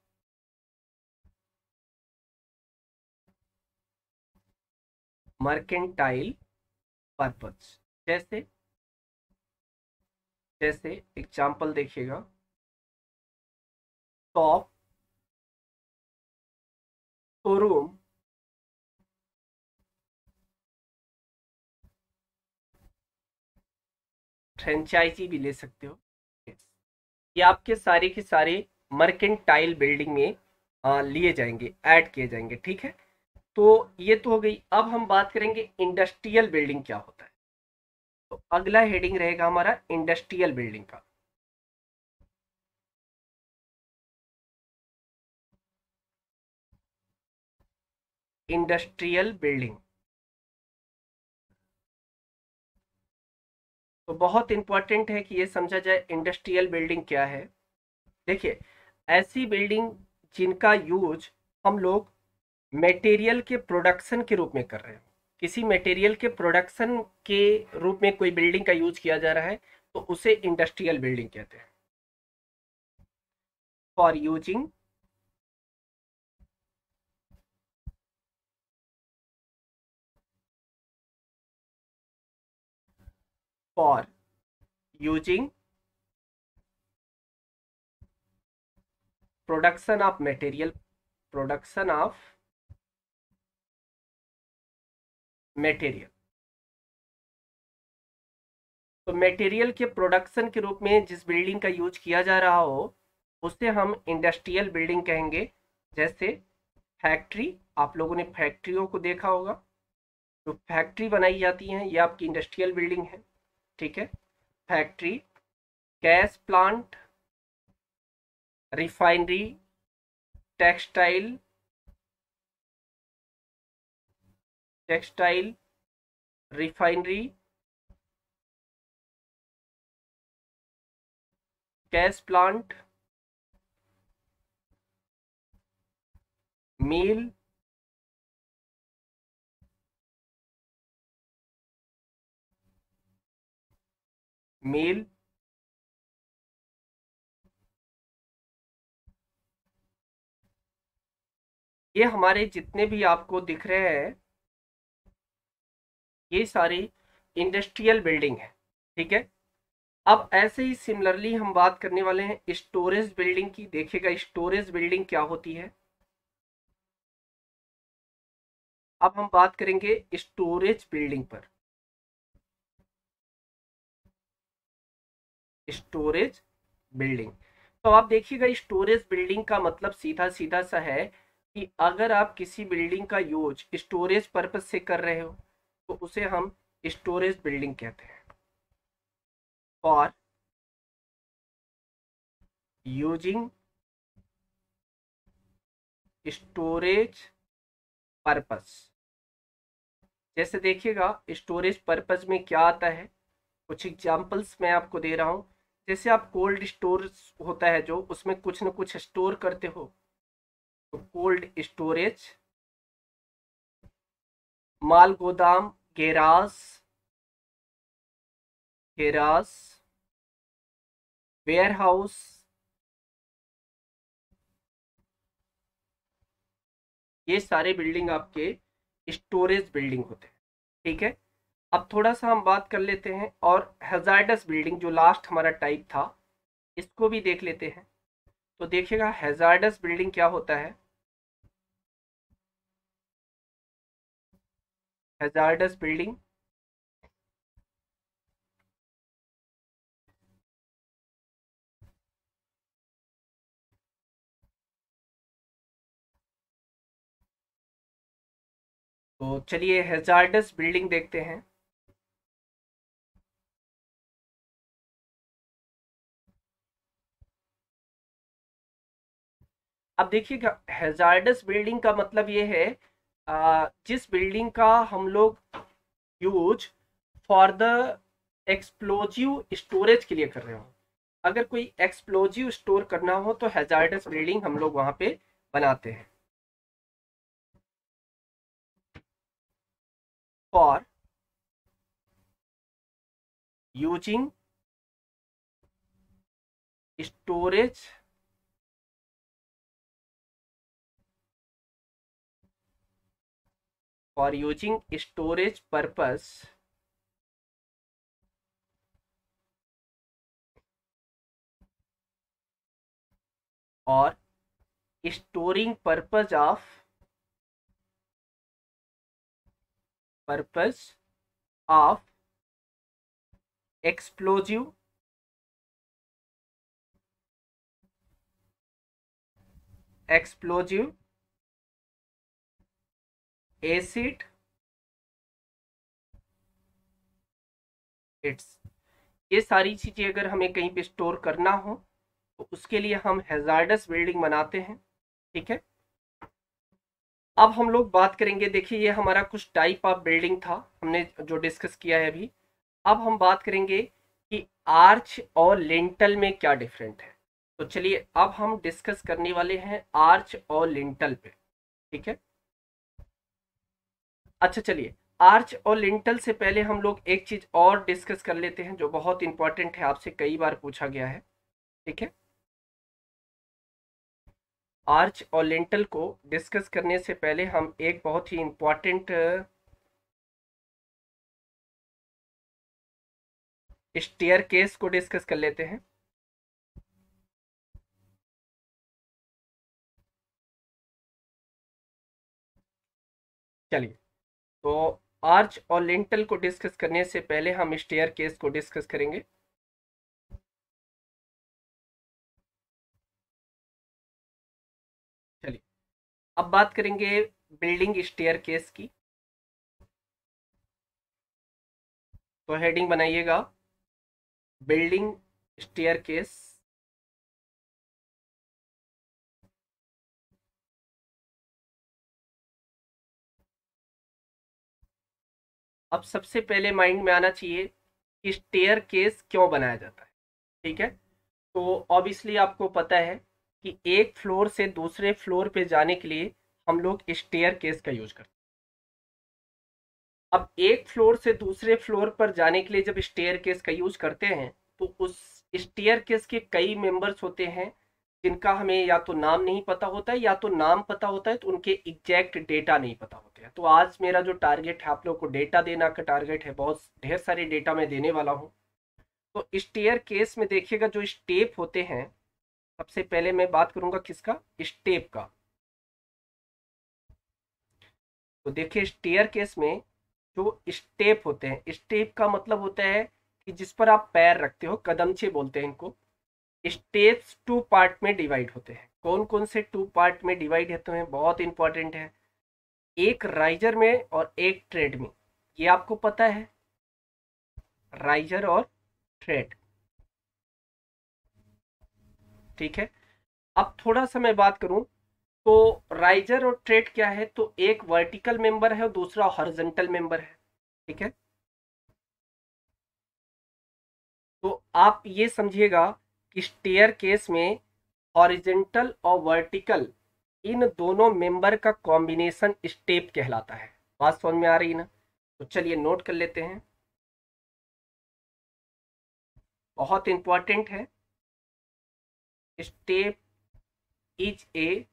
Mercantile purpose, जैसे जैसे एग्जांपल देखिएगा, शॉप, शोरूम, फ्रेंचाइजी भी ले सकते हो। ये आपके सारे के सारे मर्केंटाइल बिल्डिंग में लिए जाएंगे, ऐड किए जाएंगे। ठीक है। तो ये तो हो गई। अब हम बात करेंगे इंडस्ट्रियल बिल्डिंग क्या होता है। तो अगला हेडिंग रहेगा हमारा इंडस्ट्रियल बिल्डिंग का। इंडस्ट्रियल बिल्डिंग तो बहुत इंपॉर्टेंट है कि ये समझा जाए इंडस्ट्रियल बिल्डिंग क्या है। देखिए, ऐसी बिल्डिंग जिनका यूज हम लोग मटेरियल के प्रोडक्शन के रूप में कर रहे हैं, किसी मटेरियल के प्रोडक्शन के रूप में कोई बिल्डिंग का यूज किया जा रहा है, तो उसे इंडस्ट्रियल बिल्डिंग कहते हैं। For using for using production of material, production of material. तो मटेरियल के प्रोडक्शन के रूप में जिस बिल्डिंग का यूज किया जा रहा हो उसे हम इंडस्ट्रियल बिल्डिंग कहेंगे। जैसे फैक्ट्री, आप लोगों ने फैक्ट्रियों को देखा होगा, जो फैक्ट्री बनाई जाती हैं ये आपकी इंडस्ट्रियल बिल्डिंग है। ठीक है। Factory, gas plant, refinery, textile, textile, refinery, gas plant, mill, mill, ये हमारे जितने भी आपको दिख रहे हैं ये सारी इंडस्ट्रियल बिल्डिंग है। ठीक है। अब ऐसे ही सिमिलरली हम बात करने वाले हैं स्टोरेज बिल्डिंग की। देखिएगा स्टोरेज बिल्डिंग क्या होती है। अब हम बात करेंगे स्टोरेज बिल्डिंग पर। स्टोरेज बिल्डिंग, तो आप देखिएगा स्टोरेज बिल्डिंग का मतलब सीधा सीधा सा है कि अगर आप किसी बिल्डिंग का यूज स्टोरेज पर्पज से कर रहे हो तो उसे हम स्टोरेज बिल्डिंग कहते हैं। और यूजिंग स्टोरेज पर्पस, जैसे देखिएगा स्टोरेज पर्पस में क्या आता है, कुछ एग्जांपल्स मैं आपको दे रहा हूं। जैसे आप कोल्ड स्टोर होता है जो उसमें कुछ ना कुछ स्टोर करते हो, तो कोल्ड स्टोरेज, माल गोदाम, गेराज, गेराज, वेयर हाउस, ये सारे बिल्डिंग आपके स्टोरेज बिल्डिंग होते हैं। ठीक है। अब थोड़ा सा हम बात कर लेते हैं और हैजार्डस बिल्डिंग जो लास्ट हमारा टाइप था इसको भी देख लेते हैं। तो देखिएगा हैजार्डस बिल्डिंग क्या होता है। हैजार्डस बिल्डिंग तो चलिए हैजार्डस बिल्डिंग देखते हैं। अब देखिएगा हैजार्डस बिल्डिंग का मतलब ये है जिस बिल्डिंग का हम लोग use for the explosive storage के लिए कर रहे हो। अगर कोई एक्सप्लोजिव स्टोर करना हो तो हैजार्डस बिल्डिंग हम लोग वहां पे बनाते हैं। For using storage for using storage purpose और storing purpose of explosive explosive acid its, ये सारी चीजें अगर हमें कहीं पे स्टोर करना हो तो उसके लिए हम हैजार्डस बिल्डिंग बनाते हैं। ठीक है। अब हम लोग बात करेंगे, देखिए ये हमारा कुछ टाइप ऑफ बिल्डिंग था हमने जो डिस्कस किया है अभी। अब हम बात करेंगे कि आर्च और लिंटल में क्या डिफरेंट है। तो चलिए अब हम डिस्कस करने वाले हैं आर्च और लिंटल पे। ठीक है। अच्छा चलिए आर्च और लिंटल से पहले हम लोग एक चीज और डिस्कस कर लेते हैं जो बहुत इंपॉर्टेंट है, आपसे कई बार पूछा गया है। ठीक है। आर्च और लिंटल को डिस्कस करने से पहले हम एक बहुत ही इंपॉर्टेंट स्टेयर केस को डिस्कस कर लेते हैं। चलिए तो आर्च और लिंटल को डिस्कस करने से पहले हम स्टेयर केस को डिस्कस करेंगे। चलिए अब बात करेंगे बिल्डिंग स्टेयर केस की। तो हेडिंग बनाइएगा बिल्डिंग स्टेयर केस। अब सबसे पहले माइंड में आना चाहिए कि स्टेयर केस क्यों बनाया जाता है। ठीक है, तो ऑब्वियसली आपको पता है कि एक फ्लोर से दूसरे फ्लोर पे जाने के लिए हम लोग स्टेयर केस का यूज करते हैं। अब एक फ्लोर से दूसरे फ्लोर पर जाने के लिए जब स्टेयर केस का यूज करते हैं तो उस स्टेयर केस के कई मेंबर्स होते हैं जिनका हमें या तो नाम नहीं पता होता है, या तो नाम पता होता है तो उनके एग्जैक्ट डेटा नहीं पता होते हैं। तो आज मेरा जो टारगेट है, आप लोग को डेटा देना का टारगेट है, बहुत ढेर सारे डेटा मैं देने वाला हूँ। तो स्टेयर केस में देखिएगा जो स्टेप होते हैं, सबसे पहले मैं बात करूंगा किसका, स्टेप का। तो देखिए स्टेयर केस में जो स्टेप होते हैं, स्टेप का मतलब होता है कि जिस पर आप पैर रखते हो, कदमचे बोलते हैं इनको। स्टेप्स टू पार्ट में डिवाइड होते हैं। कौन कौन से टू पार्ट में डिवाइड होते हैं, बहुत इंपॉर्टेंट है। एक राइजर में और एक ट्रेड में, ये आपको पता है, राइजर और ट्रेड। ठीक है, अब थोड़ा सा मैं बात करूं तो राइजर और ट्रेड क्या है, तो एक वर्टिकल मेंबर है और दूसरा हॉरिजॉन्टल मेंबर है। ठीक है, तो आप ये समझिएगा कि स्टेयर केस में हॉरिजेंटल और वर्टिकल, इन दोनों मेंबर का कॉम्बिनेशन स्टेप कहलाता है। बात समझ में आ रही है ना? तो चलिए नोट कर लेते हैं, बहुत इंपॉर्टेंट है। Step is a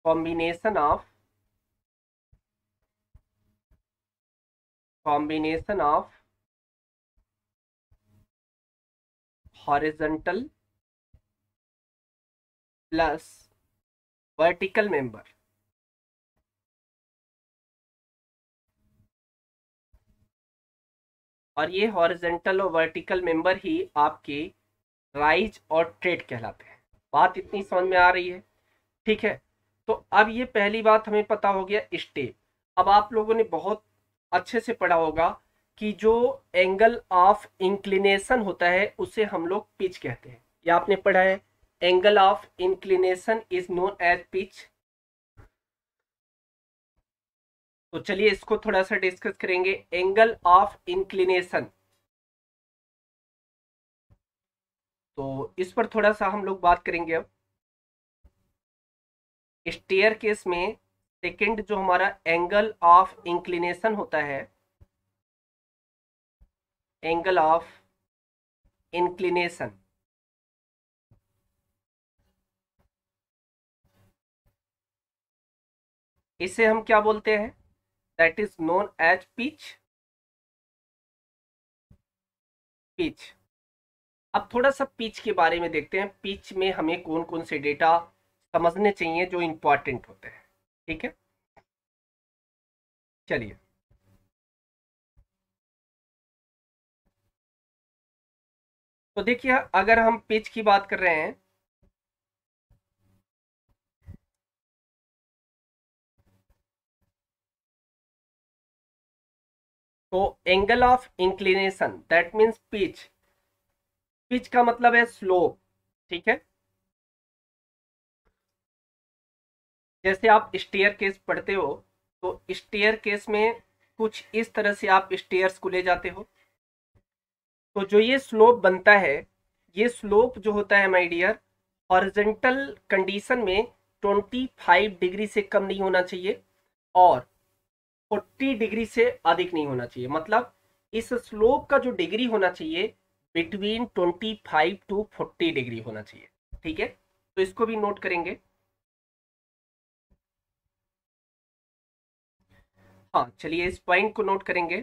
combination of horizontal plus vertical member. और ये हॉरिजॉन्टल और वर्टिकल मेंबर ही आपके राइज और ट्रेड कहलाते हैं। बात इतनी समझ में आ रही है? ठीक है, तो अब ये पहली बात हमें पता हो गया स्टेप। अब आप लोगों ने बहुत अच्छे से पढ़ा होगा कि जो एंगल ऑफ इंक्लिनेशन होता है उसे हम लोग पिच कहते हैं। ये आपने पढ़ा है, angle of inclination is known as pitch. तो चलिए इसको थोड़ा सा डिस्कस करेंगे, एंगल ऑफ इंक्लिनेशन। तो इस पर थोड़ा सा हम लोग बात करेंगे। अब स्टेयर केस में सेकंड जो हमारा एंगल ऑफ इंक्लिनेशन होता है, एंगल ऑफ इंक्लिनेशन, इसे हम क्या बोलते हैं, that is known as pitch. Pitch. अब थोड़ा सा पिच के बारे में देखते हैं, पिच में हमें कौन कौन से डेटा समझने चाहिए जो इंपॉर्टेंट होते हैं। ठीक है, चलिए। तो देखिए अगर हम पिच की बात कर रहे हैं, तो angle of inclination that means pitch. Pitch का मतलब है स्लोप। ठीक है, जैसे आप स्टेयर केस पढ़ते हो तो स्टेयर केस में कुछ इस तरह से आप स्टेयर्स को ले जाते हो, तो जो ये स्लोप बनता है, ये स्लोप जो होता है माय डियर, हॉरिजॉन्टल कंडीशन में 25 डिग्री से कम नहीं होना चाहिए और 40 डिग्री से अधिक नहीं होना चाहिए। मतलब इस स्लोप का जो डिग्री होना चाहिए बिटवीन 25 to 40 डिग्री होना चाहिए। ठीक है, तो इसको भी नोट करेंगे। हाँ चलिए इस पॉइंट को नोट करेंगे।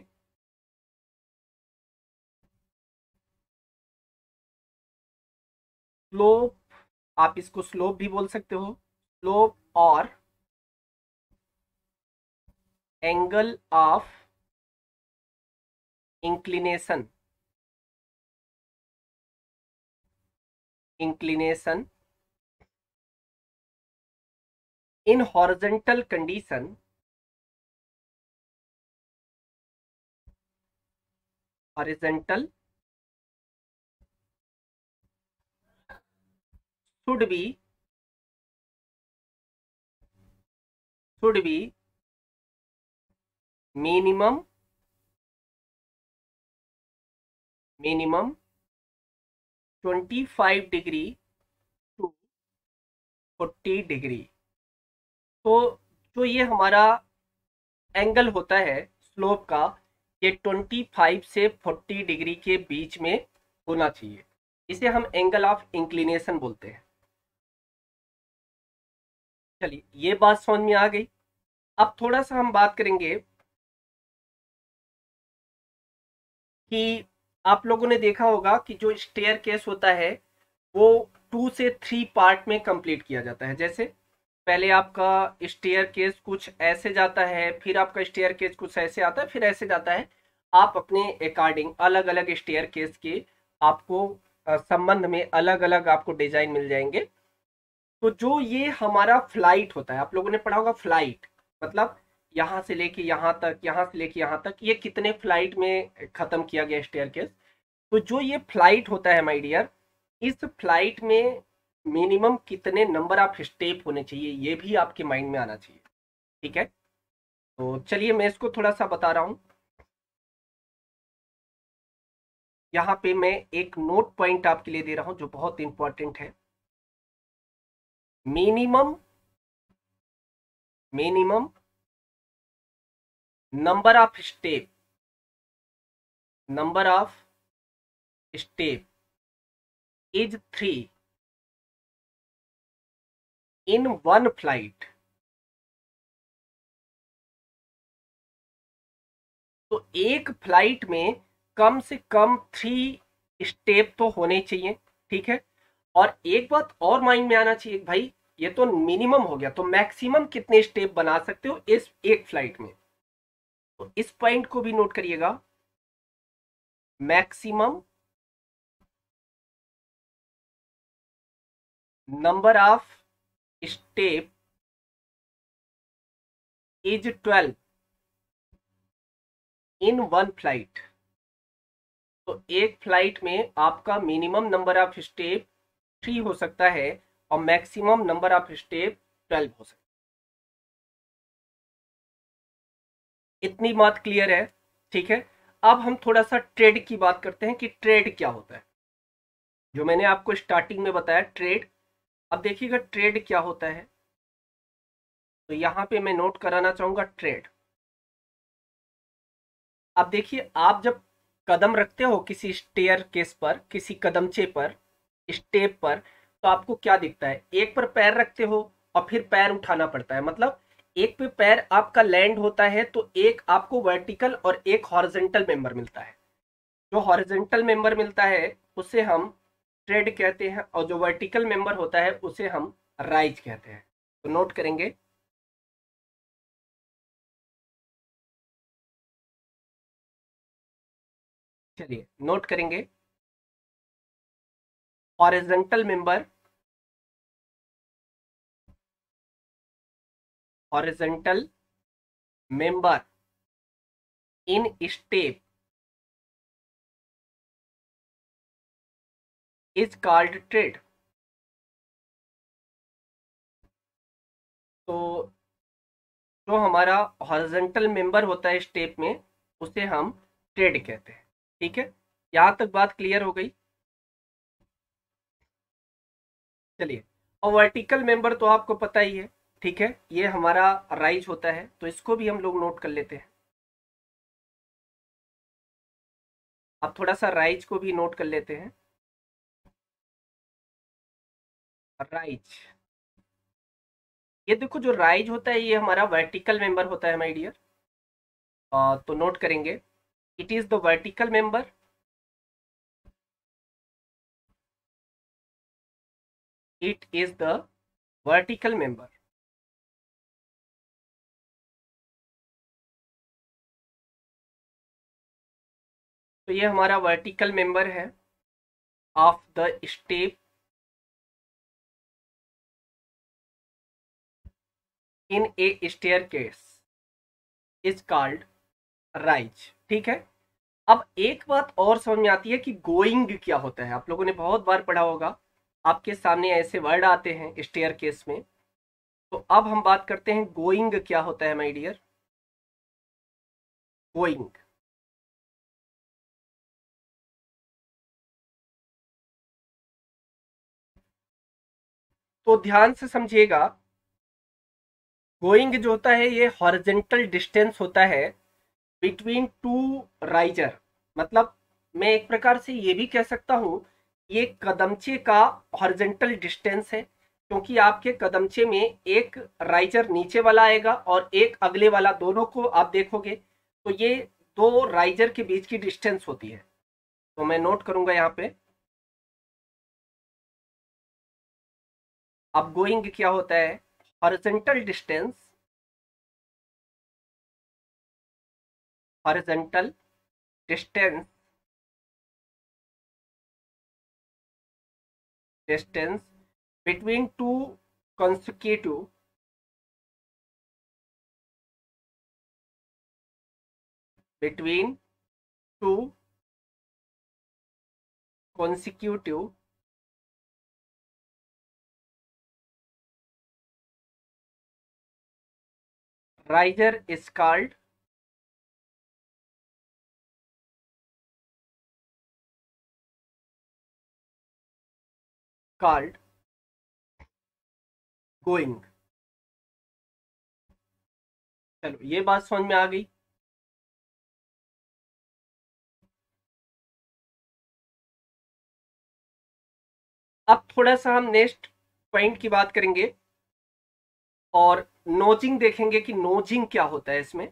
स्लोप, आप इसको स्लोप भी बोल सकते हो, स्लोप और angle of inclination, inclination in horizontal condition, horizontal should be minimum minimum 25 degree to 40 degree. तो जो ये हमारा एंगल होता है स्लोप का, ये 25 से 40 डिग्री के बीच में होना चाहिए। इसे हम एंगल ऑफ इंक्लिनेशन बोलते हैं। चलिए, ये बात समझ में आ गई। अब थोड़ा सा हम बात करेंगे कि आप लोगों ने देखा होगा कि जो स्टेयर केस होता है वो 2 से 3 पार्ट में कंप्लीट किया जाता है। जैसे पहले आपका स्टेयर केस कुछ ऐसे जाता है, फिर आपका स्टेयर केस कुछ ऐसे आता है, फिर ऐसे जाता है। आप अपने अकॉर्डिंग अलग अलग स्टेयर केस के आपको संबंध में अलग अलग आपको डिजाइन मिल जाएंगे। तो जो ये हमारा फ्लाइट होता है, आप लोगों ने पढ़ा होगा फ्लाइट, मतलब यहाँ से लेके यहाँ तक, यहाँ से लेके यहाँ तक, ये कितने फ्लाइट में खत्म किया गया स्टेयरकेस। तो जो ये फ्लाइट होता है माय डियर, इस फ्लाइट में मिनिमम कितने नंबर ऑफ स्टेप होने चाहिए, ये भी आपके माइंड में आना चाहिए। ठीक है, तो चलिए मैं इसको थोड़ा सा बता रहा हूँ। यहाँ पे मैं एक नोट पॉइंट आपके लिए दे रहा हूँ जो बहुत इंपॉर्टेंट है। Minimum minimum number of step is 3 in one flight. तो एक फ्लाइट में कम से कम 3 स्टेप तो होने चाहिए। ठीक है, और एक बात और माइंड में आना चाहिए भाई, ये तो मिनिमम हो गया, तो मैक्सिमम कितने स्टेप बना सकते हो इस एक फ्लाइट में। तो इस पॉइंट को भी नोट करिएगा, maximum number of step is 12 in one flight. तो एक फ्लाइट में आपका मिनिमम नंबर ऑफ स्टेप 3 हो सकता है और मैक्सिमम नंबर ऑफ स्टेप 12 हो सकता है। इतनी बात क्लियर है। ठीक है, अब हम थोड़ा सा ट्रेड की बात करते हैं कि ट्रेड क्या होता है। जो मैंने आपको स्टार्टिंग में बताया ट्रेड, अब देखिएगा ट्रेड क्या होता है। तो यहां पे मैं नोट कराना चाहूंगा ट्रेड। अब देखिए, आप जब कदम रखते हो किसी स्टेयर केस पर, किसी कदमचे पर, स्टेप पर, तो आपको क्या दिखता है, एक पर पैर रखते हो और फिर पैर उठाना पड़ता है। मतलब एक पे पैर आपका लैंड होता है तो एक आपको वर्टिकल और एक हॉरिजॉन्टल मेंबर मिलता है। जो हॉरिजॉन्टल मेंबर मिलता है उसे हम ट्रेड कहते हैं, और जो वर्टिकल मेंबर होता है उसे हम राइज कहते हैं। तो नोट करेंगे, चलिए नोट करेंगे। Horizontal member, horizontal member in step is called trade. तो जो हमारा हॉरिजॉन्टल मेंबर होता है स्टेप में, उसे हम ट्रेड कहते हैं। ठीक है, यहां तक बात क्लियर हो गई। चलिए, और वर्टिकल मेंबर तो आपको पता ही है। ठीक है, ये हमारा राइज होता है, तो इसको भी हम लोग नोट कर लेते हैं। अब थोड़ा सा राइज को भी नोट कर लेते हैं। राइज, ये देखो जो राइज होता है ये हमारा वर्टिकल मेंबर होता है माय डियर। तो नोट करेंगे, it is the vertical member, it is the vertical member. तो ये हमारा वर्टिकल मेंबर है of the step in A staircase is called rise. ठीक है, अब एक बात और समझ में आती है कि गोइंग क्या होता है। आप लोगों ने बहुत बार पढ़ा होगा, आपके सामने ऐसे वर्ड आते हैं स्टेयरकेस में। तो अब हम बात करते हैं गोइंग क्या होता है माय डियर। गोइंग। तो ध्यान से समझिएगा, गोइंग जो होता है ये हॉरिजेंटल डिस्टेंस होता है बिटवीन टू राइजर। मतलब मैं एक प्रकार से ये भी कह सकता हूं, ये कदमचे का हॉरिजेंटल डिस्टेंस है, क्योंकि आपके कदमचे में एक राइजर नीचे वाला आएगा और एक अगले वाला, दोनों को आप देखोगे तो ये दो राइजर के बीच की डिस्टेंस होती है। तो मैं नोट करूंगा यहाँ पे। अब गोइंग क्या होता है? Horizontal distance, horizontal distance, distance between two consecutive between two consecutive riser is called going। चलो ये बात समझ में आ गई। अब थोड़ा सा हम नेक्स्ट पॉइंट की बात करेंगे और नोजिंग देखेंगे कि नोजिंग क्या होता है इसमें।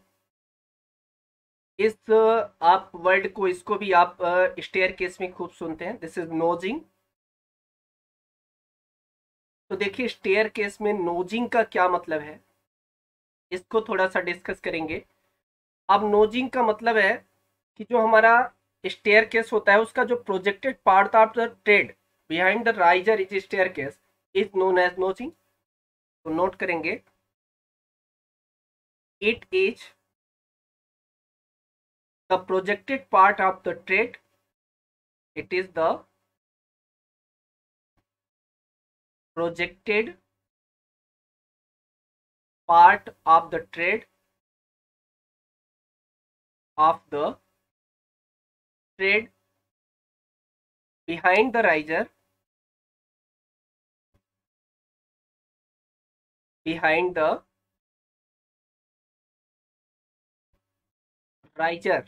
इस आप वर्ड को, इसको भी आप स्टेयर केस में खूब सुनते हैं, दिस इज नोजिंग। तो देखिए स्टेयर केस में नोजिंग का क्या मतलब है, इसको थोड़ा सा डिस्कस करेंगे। अब नोजिंग का मतलब है कि जो हमारा स्टेयर केस होता है उसका जो projected part of the tread behind the riser is staircase is known as nosing. तो नोट करेंगे, it is the projected part of the tread, it is the projected part of the tread of the trade behind the riser, behind the riser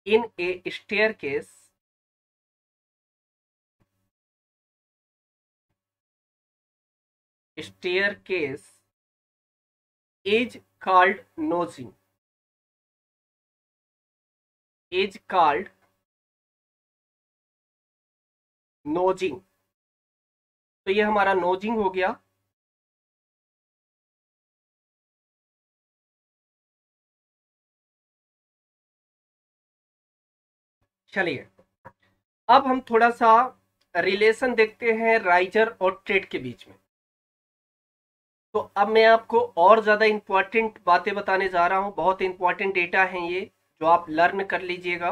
in a staircase, staircase is called nosing, is called नोजिंग। तो ये हमारा नोजिंग हो गया। चलिए अब हम थोड़ा सा रिलेशन देखते हैं राइजर और ट्रेड के बीच में। तो अब मैं आपको और ज्यादा इंपॉर्टेंट बातें बताने जा रहा हूं, बहुत इंपॉर्टेंट डेटा हैं ये जो आप लर्न कर लीजिएगा।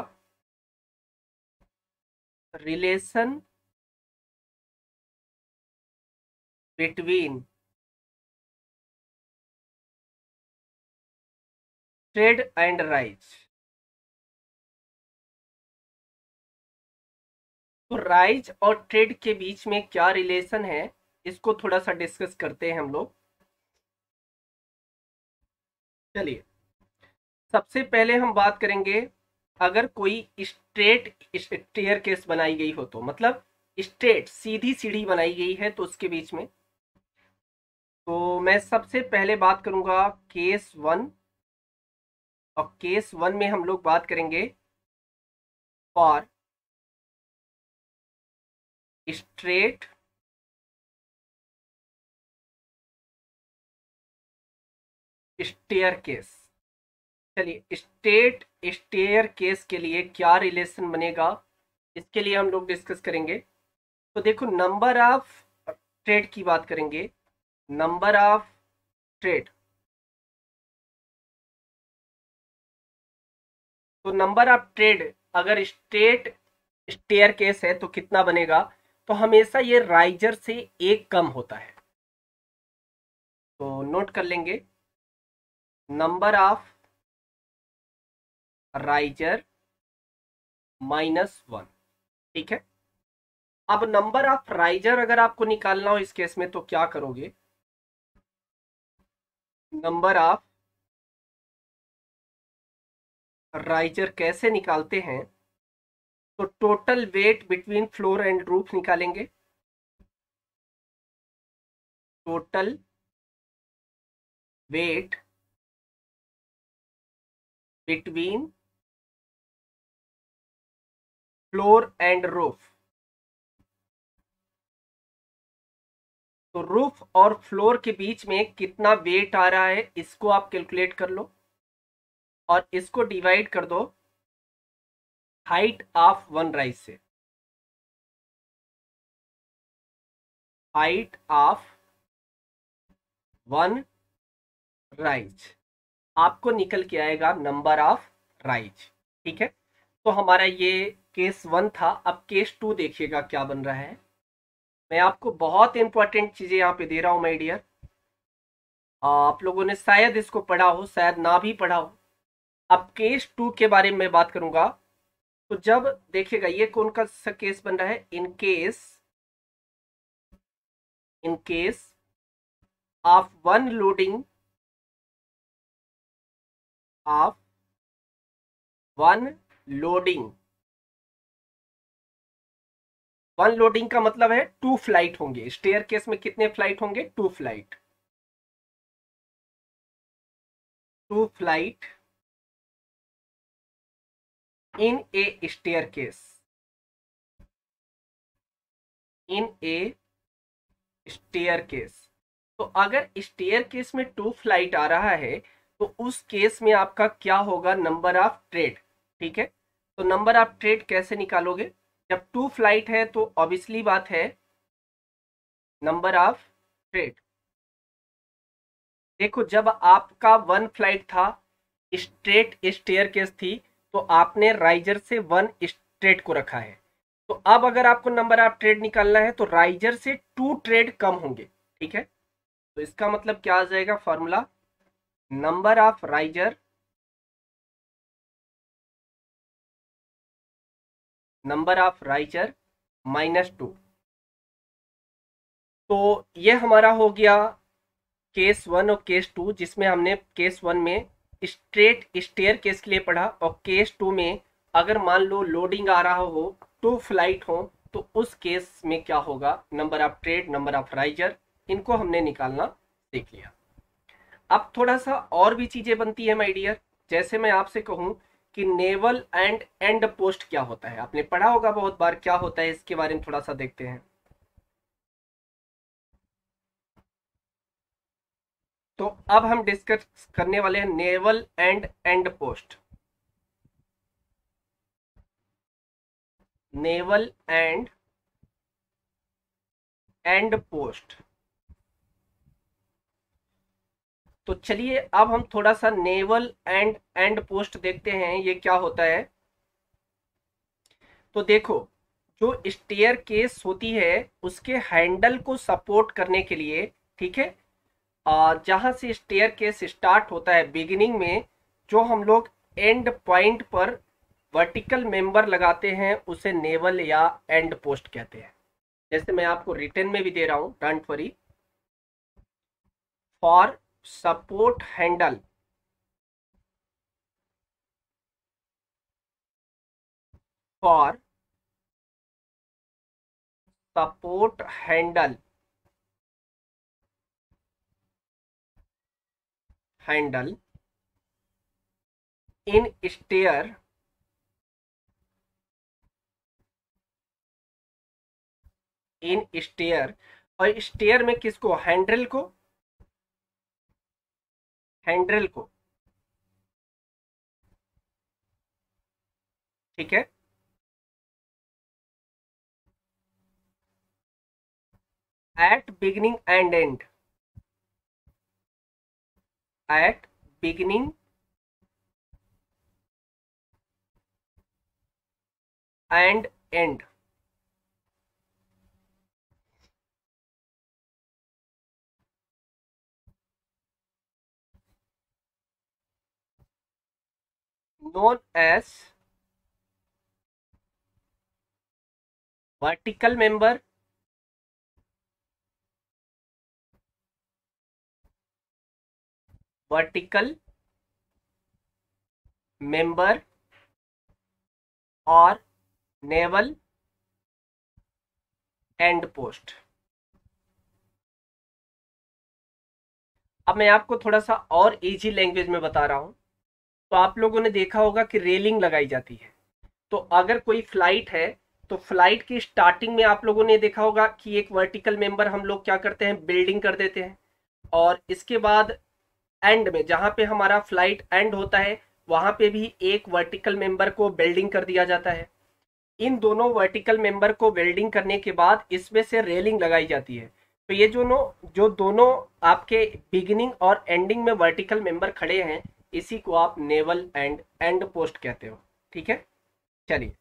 Relation between trade and rise. तो राइज और ट्रेड के बीच में क्या रिलेशन है, इसको थोड़ा सा डिस्कस करते हैं हम लोग। चलिए सबसे पहले हम बात करेंगे, अगर कोई स्ट्रेट स्टेयर केस बनाई गई हो, तो मतलब स्ट्रेट सीधी सीढ़ी बनाई गई है तो उसके बीच में, तो मैं सबसे पहले बात करूंगा केस वन। और केस वन में हम लोग बात करेंगे फॉर स्ट्रेट स्टेयर केस। चलिए स्ट्रेट स्टेयर केस के लिए क्या रिलेशन बनेगा, इसके लिए हम लोग डिस्कस करेंगे। तो देखो नंबर ऑफ ट्रेड की बात करेंगे, नंबर ऑफ ट्रेड। तो नंबर ऑफ ट्रेड अगर स्ट्रेट स्टेयर केस है तो कितना बनेगा, तो हमेशा ये राइजर से एक कम होता है। तो नोट कर लेंगे, नंबर ऑफ राइजर -1। ठीक है। अब नंबर ऑफ राइजर अगर आपको निकालना हो इस केस में तो क्या करोगे? नंबर ऑफ राइजर कैसे निकालते हैं? तो total weight between floor and roof निकालेंगे। Total weight between floor and roof. तो रूफ और फ्लोर के बीच में कितना वेट आ रहा है इसको आप कैलकुलेट कर लो और इसको डिवाइड कर दो हाइट ऑफ वन राइज से। हाइट ऑफ वन राइज आपको निकल के आएगा नंबर ऑफ राइज। ठीक है। तो हमारा ये केस 1 था। अब केस 2 देखिएगा क्या बन रहा है। मैं आपको बहुत इंपॉर्टेंट चीजें यहाँ पे दे रहा हूं माय डियर। आप लोगों ने शायद इसको पढ़ा हो, शायद ना भी पढ़ा हो। अब केस 2 के बारे में मैं बात करूंगा। तो जब देखिएगा ये कौन का सा केस बन रहा है? In case of one loading of one loading. One loading का मतलब है 2 फ्लाइट होंगे। स्टेयर केस में कितने फ्लाइट होंगे? 2 flight. 2 flight in a staircase. In a staircase. तो अगर स्टेयर केस में 2 फ्लाइट आ रहा है तो उस केस में आपका क्या होगा? Number of trade. ठीक है। तो नंबर ऑफ ट्रेड कैसे निकालोगे? जब 2 फ्लाइट है तो ऑब्वियसली बात है नंबर ऑफ ट्रेड। देखो जब आपका 1 फ्लाइट था, स्ट्रेट स्टेयर केस थी, तो आपने राइजर से 1 स्ट्रेट को रखा है। तो अब अगर आपको नंबर ऑफ ट्रेड निकालना है तो राइजर से 2 ट्रेड कम होंगे। ठीक है। तो इसका मतलब क्या आ जाएगा फॉर्मूला? Number of riser -2। तो ये हमारा हो गया केस 1 और केस 2, जिसमें हमने केस 1 में स्ट्रेट स्टेयर केस के लिए पढ़ा और केस 2 में अगर मान लो लोडिंग आ रहा हो, 2 फ्लाइट हो, तो उस केस में क्या होगा? Number of trade, number of riser, इनको हमने निकालना सीख लिया। अब थोड़ा सा और भी चीजें बनती है माय डियर। जैसे मैं आपसे कहूं कि नेवल एंड एंड पोस्ट क्या होता है, आपने पढ़ा होगा बहुत बार। क्या होता है इसके बारे में थोड़ा सा देखते हैं। तो अब हम डिस्कस करने वाले हैं naval and and post. Naval and post. तो चलिए अब हम थोड़ा सा नेवल एंड एंड पोस्ट देखते हैं ये क्या होता है। तो देखो जो स्टेयर केस होती है उसके हैंडल को सपोर्ट करने के लिए, ठीक है, जहां से स्टेयर केस स्टार्ट होता है बिगिनिंग में, जो हम लोग एंड पॉइंट पर वर्टिकल मेंबर लगाते हैं उसे नेवल या एंड पोस्ट कहते हैं। जैसे मैं आपको रिटर्न में भी दे रहा हूं, don't worry. For support handle, for support handle, handle in stair, in stair. और स्टेयर में किसको? हैंडल को, हैंडल को। ठीक है। At beginning and end, at beginning and end. known as vertical member, vertical member और नेवल एंड पोस्ट। अब मैं आपको थोड़ा सा और इजी लैंग्वेज में बता रहा हूं। तो आप लोगों ने देखा होगा कि रेलिंग लगाई जाती है। तो अगर कोई फ्लाइट है तो फ्लाइट की स्टार्टिंग में आप लोगों ने देखा होगा कि एक वर्टिकल मेंबर हम लोग क्या करते हैं, बिल्डिंग कर देते हैं। और इसके बाद एंड में जहां पे हमारा फ्लाइट एंड होता है वहां पे भी एक वर्टिकल मेंबर को वेल्डिंग कर दिया जाता है। इन दोनों वर्टिकल मेंबर को वेल्डिंग करने के बाद इसमें से रेलिंग लगाई जाती है। तो ये जो दोनों आपके बिगिनिंग और एंडिंग में वर्टिकल मेंबर खड़े हैं, इसी को आप नेवल एंड एंड पोस्ट कहते हो। ठीक है, चलिए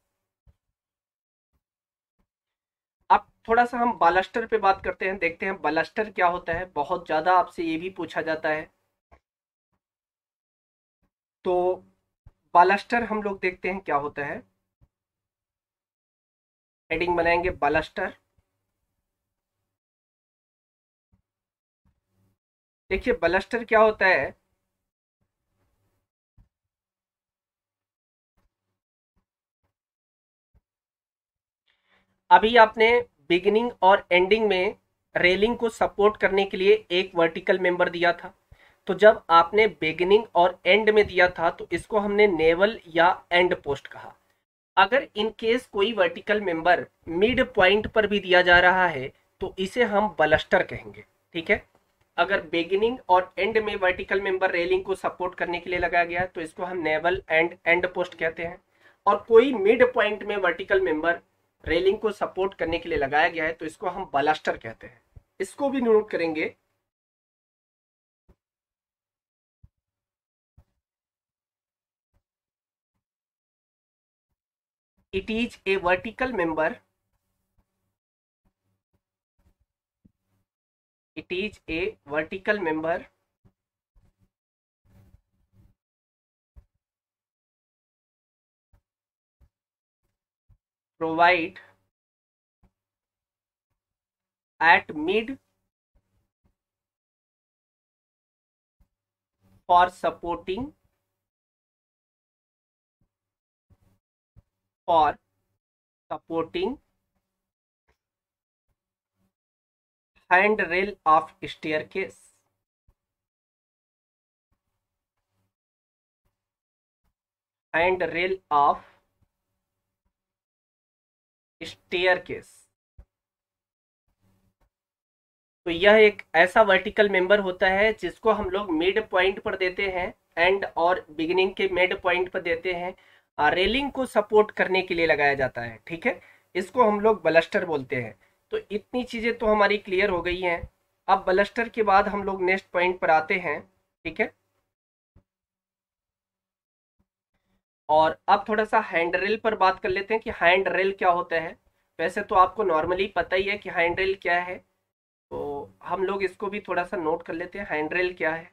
अब थोड़ा सा हम बालस्टर पे बात करते हैं, देखते हैं बालस्टर क्या होता है। बहुत ज्यादा आपसे ये भी पूछा जाता है। तो बालस्टर हम लोग देखते हैं क्या होता है। हेडिंग बनाएंगे बालस्टर। देखिए बालस्टर क्या होता है। अभी आपने बिगिनिंग और एंडिंग में रेलिंग को सपोर्ट करने के लिए एक वर्टिकल मेंबर दिया था। तो जब आपने बिगिनिंग और एंड में दिया था तो इसको हमने नेवल या एंड पोस्ट कहा। अगर इन केस कोई वर्टिकल मेंबर मिड पॉइंट पर भी दिया जा रहा है तो इसे हम बलस्टर कहेंगे। ठीक है, अगर बिगिनिंग और एंड में वर्टिकल मेंबर रेलिंग को सपोर्ट करने के लिए लगाया गया है तो इसको हम नेवल एंड एंड पोस्ट कहते हैं। और कोई मिड पॉइंट में वर्टिकल मेंबर रेलिंग को सपोर्ट करने के लिए लगाया गया है तो इसको हम बलास्टर कहते हैं। इसको भी नोट करेंगे। It is a vertical member, it is a vertical member provide at mid for supporting handrail of staircase। handrail of staircase। तो यह एक ऐसा वर्टिकल मेंबर होता है जिसको हम लोग मिड पॉइंट पर देते हैं, एंड और बिगिनिंग के मिड पॉइंट पर देते हैं। रेलिंग को सपोर्ट करने के लिए लगाया जाता है। ठीक है, इसको हम लोग बलस्टर बोलते हैं। तो इतनी चीजें तो हमारी क्लियर हो गई हैं। अब बलस्टर के बाद हम लोग नेक्स्ट पॉइंट पर आते हैं। ठीक है, और अब थोड़ा सा हैंड रेल पर बात कर लेते हैं कि हैंड रेल क्या होता है। वैसे तो आपको नॉर्मली पता ही है कि हैंड रेल क्या है, तो हम लोग इसको भी थोड़ा सा नोट कर लेते हैं हैंड रेल क्या है।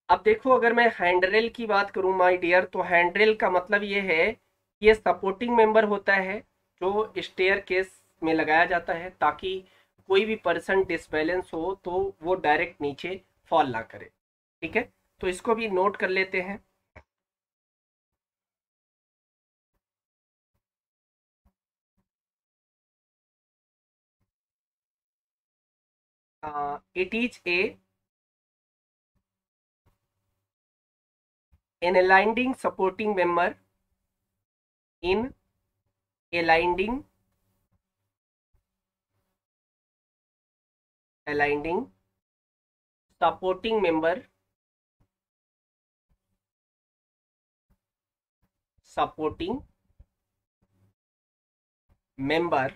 अब देखो, अगर मैं हैंडरेल की बात करूं माय डियर, तो हैंडरेल का मतलब ये है कि ये सपोर्टिंग मेंबर होता है जो स्टेयर केस में लगाया जाता है ताकि कोई भी पर्सन डिसबैलेंस हो तो वो डायरेक्ट नीचे फॉल ना करे। ठीक है, तो इसको भी नोट कर लेते हैं। It is a an aligning supporting member in aligning supporting member supporting member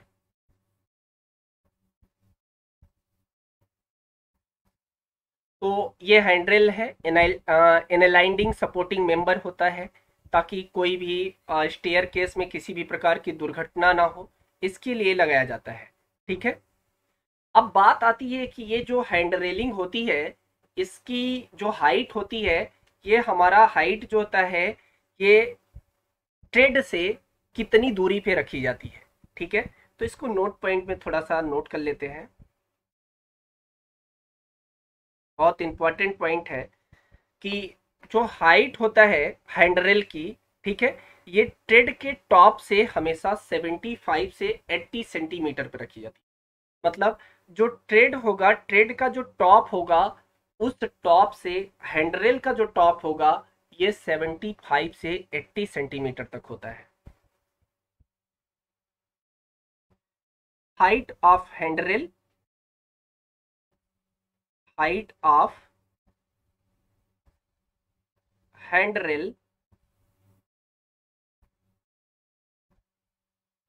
तो ये हैंडरेल है, एनालाइंडिंग सपोर्टिंग मेंबर होता है ताकि कोई भी स्टेयर केस में किसी भी प्रकार की दुर्घटना ना हो, इसके लिए लगाया जाता है। ठीक है, अब बात आती है कि ये जो हैंड रेलिंग होती है इसकी जो हाइट होती है, ये हमारा हाइट जो होता है ये ट्रेड से कितनी दूरी पे रखी जाती है। ठीक है, तो इसको नोट पॉइंट में थोड़ा सा नोट कर लेते हैं। बहुत इंपॉर्टेंट पॉइंट है कि जो हाइट होता है हैंडरेल की, ठीक है, ये ट्रेड के टॉप से हमेशा 75 से 80 सेंटीमीटर पर रखी जाती है। मतलब जो ट्रेड होगा, ट्रेड का जो टॉप होगा, उस टॉप से हैंडरेल का जो टॉप होगा ये 75 से 80 सेंटीमीटर तक होता है। Height of handrail, height of handrail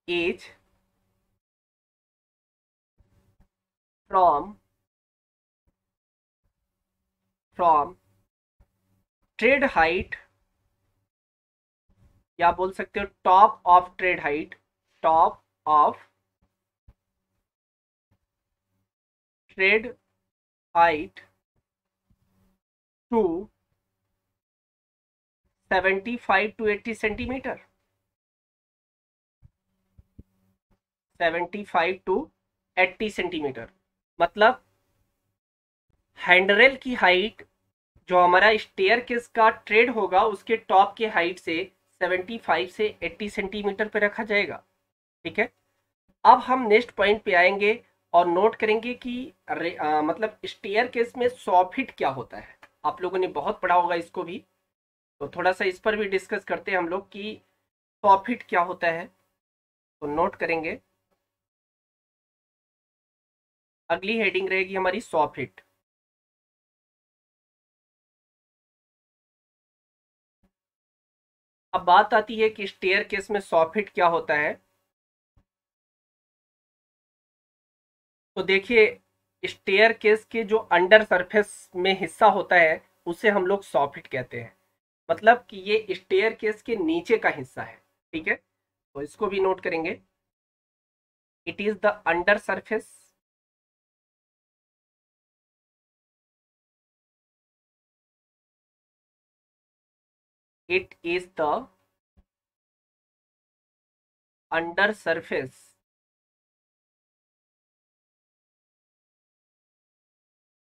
is from tread height, या बोल सकते हो top of tread height, top of tread height to 75 to 80 centimetre, 75 to 80 centimetre. मतलब हैंडरेल की हाइट, जो हमारा स्टेयर केस का ट्रेड होगा, उसके टॉप के हाइट से 75 से 80 सेंटीमीटर पे रखा जाएगा। ठीक है, अब हम नेक्स्ट पॉइंट पे आएंगे और नोट करेंगे कि मतलब स्टेयर केस में सॉफिट क्या होता है। आप लोगों ने बहुत पढ़ा होगा इसको भी, तो थोड़ा सा इस पर भी डिस्कस करते हैं हम लोग कि सॉफिट क्या होता है। तो नोट करेंगे, अगली हेडिंग रहेगी हमारी सॉफिट। अब बात आती है कि स्टेयर केस में सॉफिट क्या होता है। तो देखिए, स्टेयर केस के जो अंडर सरफेस में हिस्सा होता है उसे हम लोग सॉफिट कहते हैं। मतलब कि ये स्टेयर केस के नीचे का हिस्सा है। ठीक है, तो इसको भी नोट करेंगे। It is the under surface, it is the under surface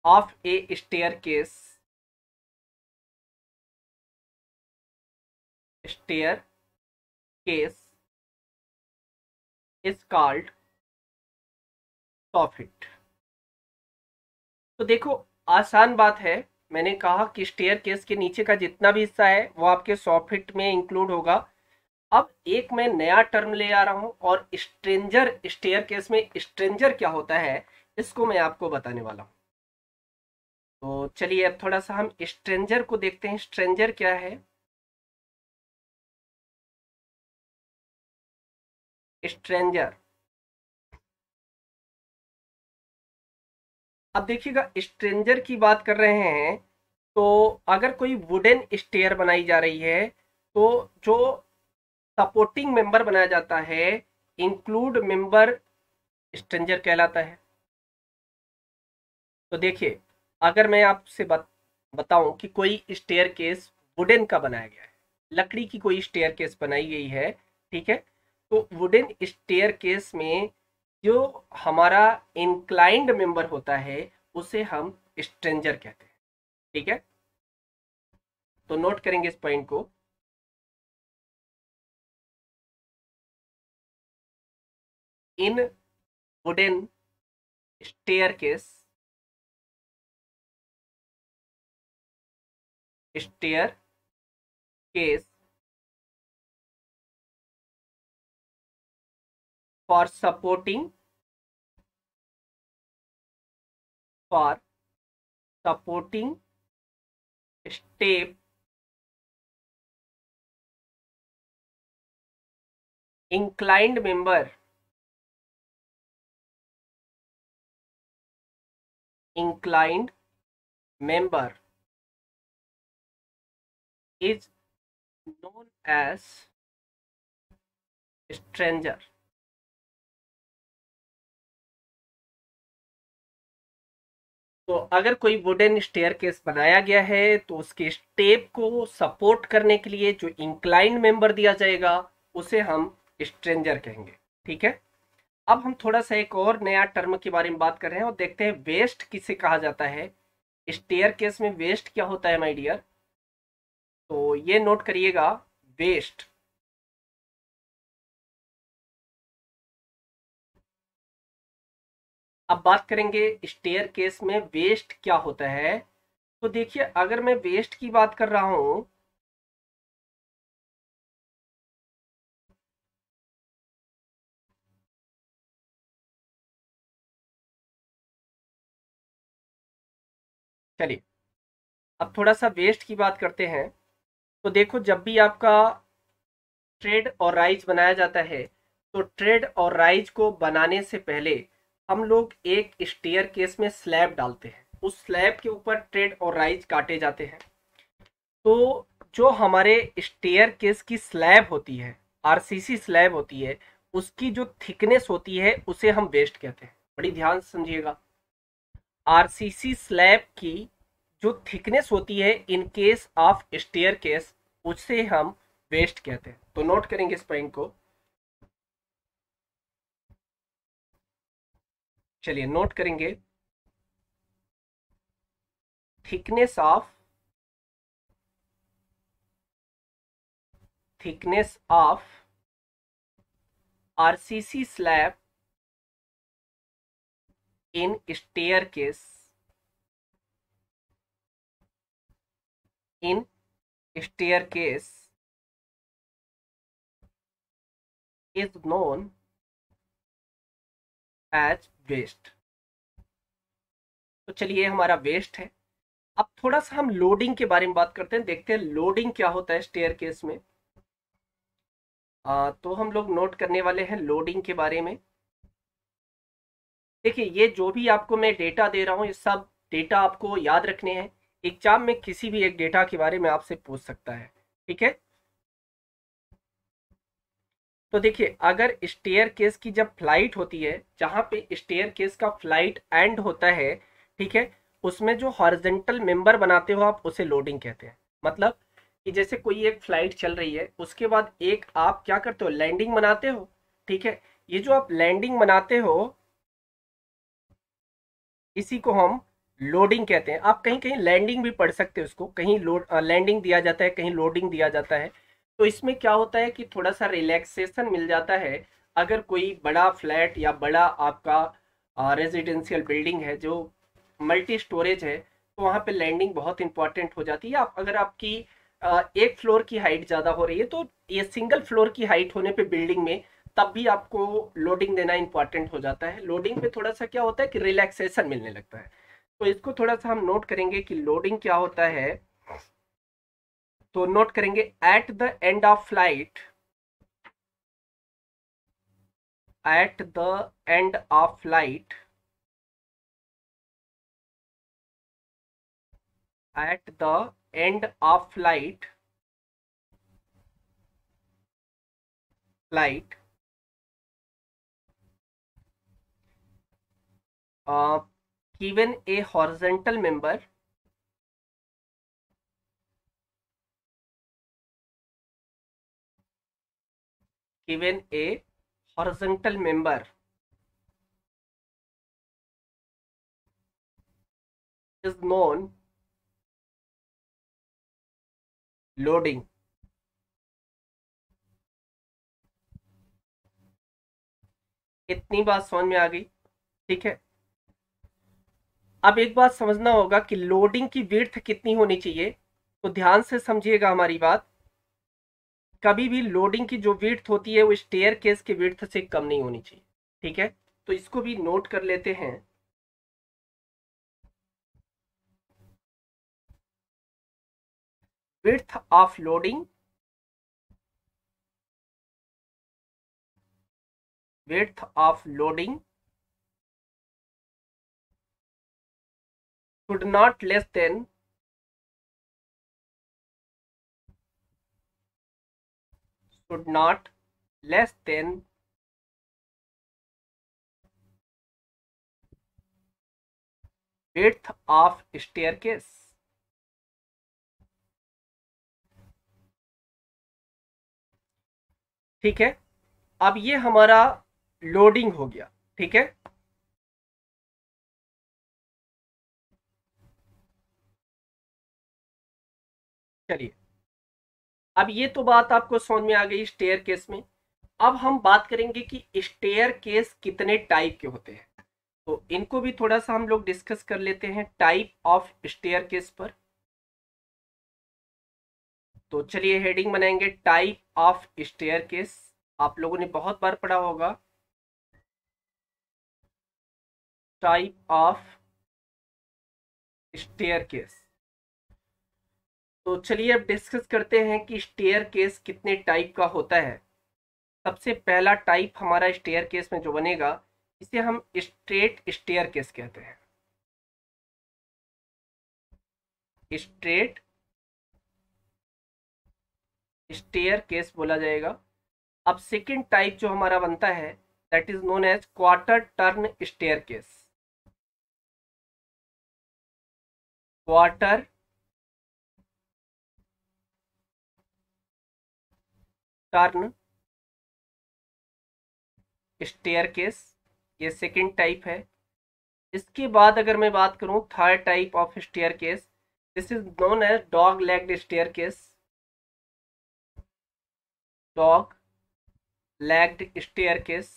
of a staircase, staircase is called soffit. तो देखो, आसान बात है, मैंने कहा कि स्टेयर केस के नीचे का जितना भी हिस्सा है वो आपके सॉफिट में इंक्लूड होगा। अब एक मैं नया टर्म ले आ रहा हूं, और स्ट्रेंजर, स्टेयर केस में स्ट्रेंजर क्या होता है इसको मैं आपको बताने वाला हूं। तो चलिए अब थोड़ा सा हम स्ट्रेंजर को देखते हैं। स्ट्रेंजर क्या है? स्ट्रेंजर, अब देखिएगा, स्ट्रेंजर की बात कर रहे हैं तो अगर कोई वुडन स्टेयर बनाई जा रही है तो जो सपोर्टिंग मेंबर बनाया जाता है, इंक्लूड मेंबर, स्ट्रेंजर कहलाता है। तो देखिए, अगर मैं आपसे बताऊं कि कोई स्टेयर केस वुडन का बनाया गया है, लकड़ी की कोई स्टेयर केस बनाई गई है, ठीक है, तो वुडन स्टेयर केस में जो हमारा इंक्लाइंड मेंबर होता है उसे हम स्ट्रेंजर कहते हैं। ठीक है, तो नोट करेंगे इस पॉइंट को। In wooden staircase, staircase for supporting, for supporting step inclined member, inclined member is known as stranger। तो अगर कोई वुडन स्टेयरकेस बनाया गया है तो उसके स्टेप को सपोर्ट करने के लिए जो इंक्लाइंड मेंबर दिया जाएगा उसे हम स्ट्रेंजर कहेंगे। ठीक है, अब हम थोड़ा सा एक और नया टर्म के बारे में बात कर रहे हैं और देखते हैं वेस्ट किसे कहा जाता है। स्टेयरकेस में वेस्ट क्या होता है माय डियर, तो ये नोट करिएगा, वेस्ट। अब बात करेंगे स्टेयरकेस में वेस्ट क्या होता है। तो देखिए, अगर मैं वेस्ट की बात कर रहा हूं, चलिए अब थोड़ा सा वेस्ट की बात करते हैं। तो देखो, जब भी आपका ट्रेड और राइज बनाया जाता है तो ट्रेड और राइज को बनाने से पहले हम लोग एक स्टेयर केस में स्लैब डालते हैं, उस स्लैब के ऊपर ट्रेड और राइज काटे जाते हैं। तो जो हमारे स्टेयर केस की स्लैब होती है, आरसीसी स्लैब होती है, उसकी जो थिकनेस होती है उसे हम वेस्ट कहते हैं। बड़ी ध्यान से समझिएगा, आरसीसी स्लैब की जो थिकनेस होती है in case of staircase, उसे हम वेस्ट कहते हैं। तो नोट करेंगे इस पॉइंट को। चलिए नोट करेंगे, thickness of RCC slab in staircase in staircase is known as waist. तो चलिए, हमारा वेस्ट है। अब थोड़ा सा हम लोडिंग के बारे में बात करते हैं, देखते हैं लोडिंग क्या होता है स्टेयरकेस में। तो हम लोग नोट करने वाले हैं लोडिंग के बारे में। देखिए, ये जो भी आपको मैं डेटा दे रहा हूँ ये सब डेटा आपको याद रखने हैं। एग्जाम में किसी भी एक डेटा के बारे में आपसे पूछ सकता है। ठीक है, तो देखिए, अगर स्टेयर केस की जब फ्लाइट होती है, जहां पे स्टेयर केस का फ्लाइट एंड होता है, ठीक है, उसमें जो हॉरिजॉन्टल मेंबर बनाते हो आप उसे लोडिंग कहते हैं। मतलब कि जैसे कोई एक फ्लाइट चल रही है, उसके बाद एक आप क्या करते हो, लैंडिंग बनाते हो। ठीक है, ये जो आप लैंडिंग बनाते हो इसी को हम लोडिंग कहते हैं। आप कहीं कहीं लैंडिंग भी पढ़ सकते हो, उसको कहीं लैंडिंग दिया जाता है, कहीं लोडिंग दिया जाता है। तो इसमें क्या होता है कि थोड़ा सा रिलैक्सेशन मिल जाता है। अगर कोई बड़ा फ्लैट या बड़ा आपका रेजिडेंशियल बिल्डिंग है जो मल्टी स्टोरेज है, तो वहाँ पे लैंडिंग बहुत इंपॉर्टेंट हो जाती है। आप अगर आपकी एक फ्लोर की हाइट ज़्यादा हो रही है तो ये सिंगल फ्लोर की हाइट होने पे बिल्डिंग में तब भी आपको लोडिंग देना इंपॉर्टेंट हो जाता है। लोडिंग पे थोड़ा सा क्या होता है कि रिलैक्सेशन मिलने लगता है। तो इसको थोड़ा सा हम नोट करेंगे कि लोडिंग क्या होता है। तो नोट करेंगे, at the end of flight, at the end of flight, at the end of flight given a horizontal member, given a horizontal member is known loading। इतनी बात समझ में आ गई। ठीक है, अब एक बात समझना होगा कि लोडिंग की विड्थ कितनी होनी चाहिए। तो ध्यान से समझिएगा हमारी बात, कभी भी लोडिंग की जो विड्थ होती है वो स्टेयर केस की विड्थ से कम नहीं होनी चाहिए। ठीक है, तो इसको भी नोट कर लेते हैं। Width of loading, width of loading should not less than, should not less than width of staircase. ठीक है, अब ये हमारा लोडिंग हो गया। ठीक है, चलिए, अब ये तो बात आपको समझ में आ गई स्टेयर केस में। अब हम बात करेंगे कि स्टेयर केस कितने टाइप के होते हैं, तो इनको भी थोड़ा सा हम लोग डिस्कस कर लेते हैं टाइप ऑफ स्टेयर केस पर। तो चलिए हेडिंग बनाएंगे टाइप ऑफ स्टेयर केस। आप लोगों ने बहुत बार पढ़ा होगा टाइप ऑफ स्टेयर केस। तो चलिए अब डिस्कस करते हैं कि स्टेयर केस कितने टाइप का होता है। सबसे पहला टाइप हमारा स्टेयर केस में जो बनेगा, इसे हम स्ट्रेट स्टेयर केस कहते हैं। स्ट्रेट स्टेयर केस बोला जाएगा। अब सेकंड टाइप जो हमारा बनता है, that is known as quarter turn staircase. Quarter turn staircase, ये सेकंड टाइप है। इसके बाद अगर मैं बात करूं third type of staircase, this is known as dog legged staircase. Dog legged staircase,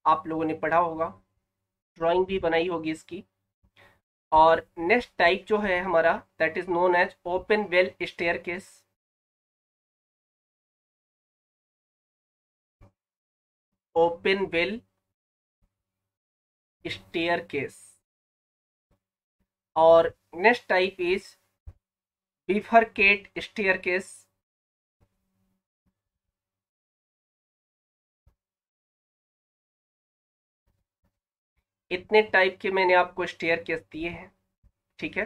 आप लोगों ने पढ़ा होगा, ड्राइंग भी बनाई होगी इसकी। और नेक्स्ट टाइप जो है हमारा, that is known as open well staircase. Open well staircase. और next type is bifurcate staircase. इतने टाइप के मैंने आपको स्टेयर केस दिए हैं। ठीक है,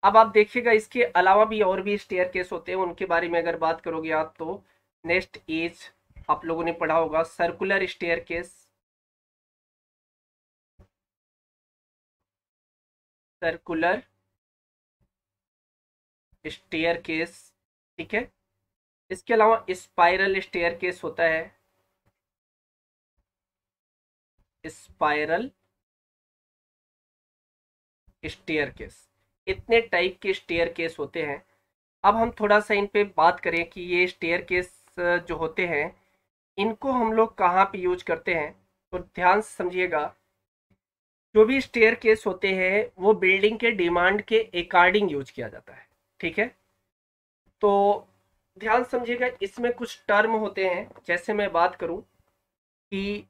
अब आप देखिएगा इसके अलावा भी और भी स्टेयर केस होते हैं, उनके बारे में अगर बात करोगे आप तो नेक्स्ट इज, आप लोगों ने पढ़ा होगा circular staircase. Circular staircase, ठीक है। इसके अलावा स्पाइरल स्टेयर केस होता है। स्पाइरल स्टेयर केस, इतने टाइप के स्टेयर केस होते हैं। अब हम थोड़ा सा इन पे बात करें कि ये स्टेयर केस जो होते हैं, इनको हम लोग कहाँ पे यूज करते हैं। तो ध्यान से समझिएगा, जो भी स्टेयर केस होते हैं वो बिल्डिंग के डिमांड के अकॉर्डिंग यूज किया जाता है। ठीक है, तो ध्यान समझिएगा, इसमें कुछ टर्म होते हैं। जैसे मैं बात करूं कि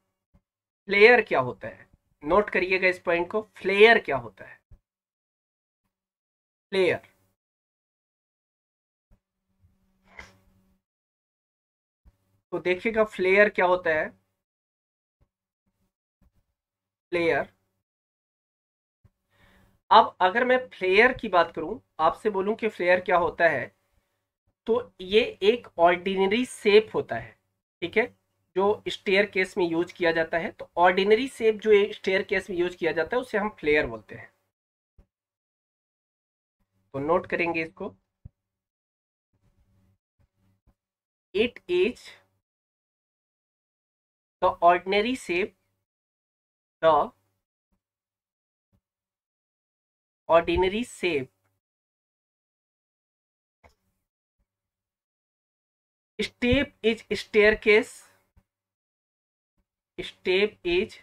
फ्लेयर क्या होता है, नोट करिएगा इस पॉइंट को, फ्लेयर क्या होता है। फ्लेयर, तो देखिएगा फ्लेयर क्या होता है। फ्लेयर, अब अगर मैं फ्लेयर की बात करूं, आपसे बोलूं कि फ्लेयर क्या होता है, तो ये एक ऑर्डिनरी शेप होता है। ठीक है, जो स्टेयर केस में यूज किया जाता है, तो ऑर्डिनरी शेप जो स्टेयर केस में यूज किया जाता है उसे हम फ्लेयर बोलते हैं। तो नोट करेंगे इसको, it is the ordinary shape, the ordinary shape step is staircase, step is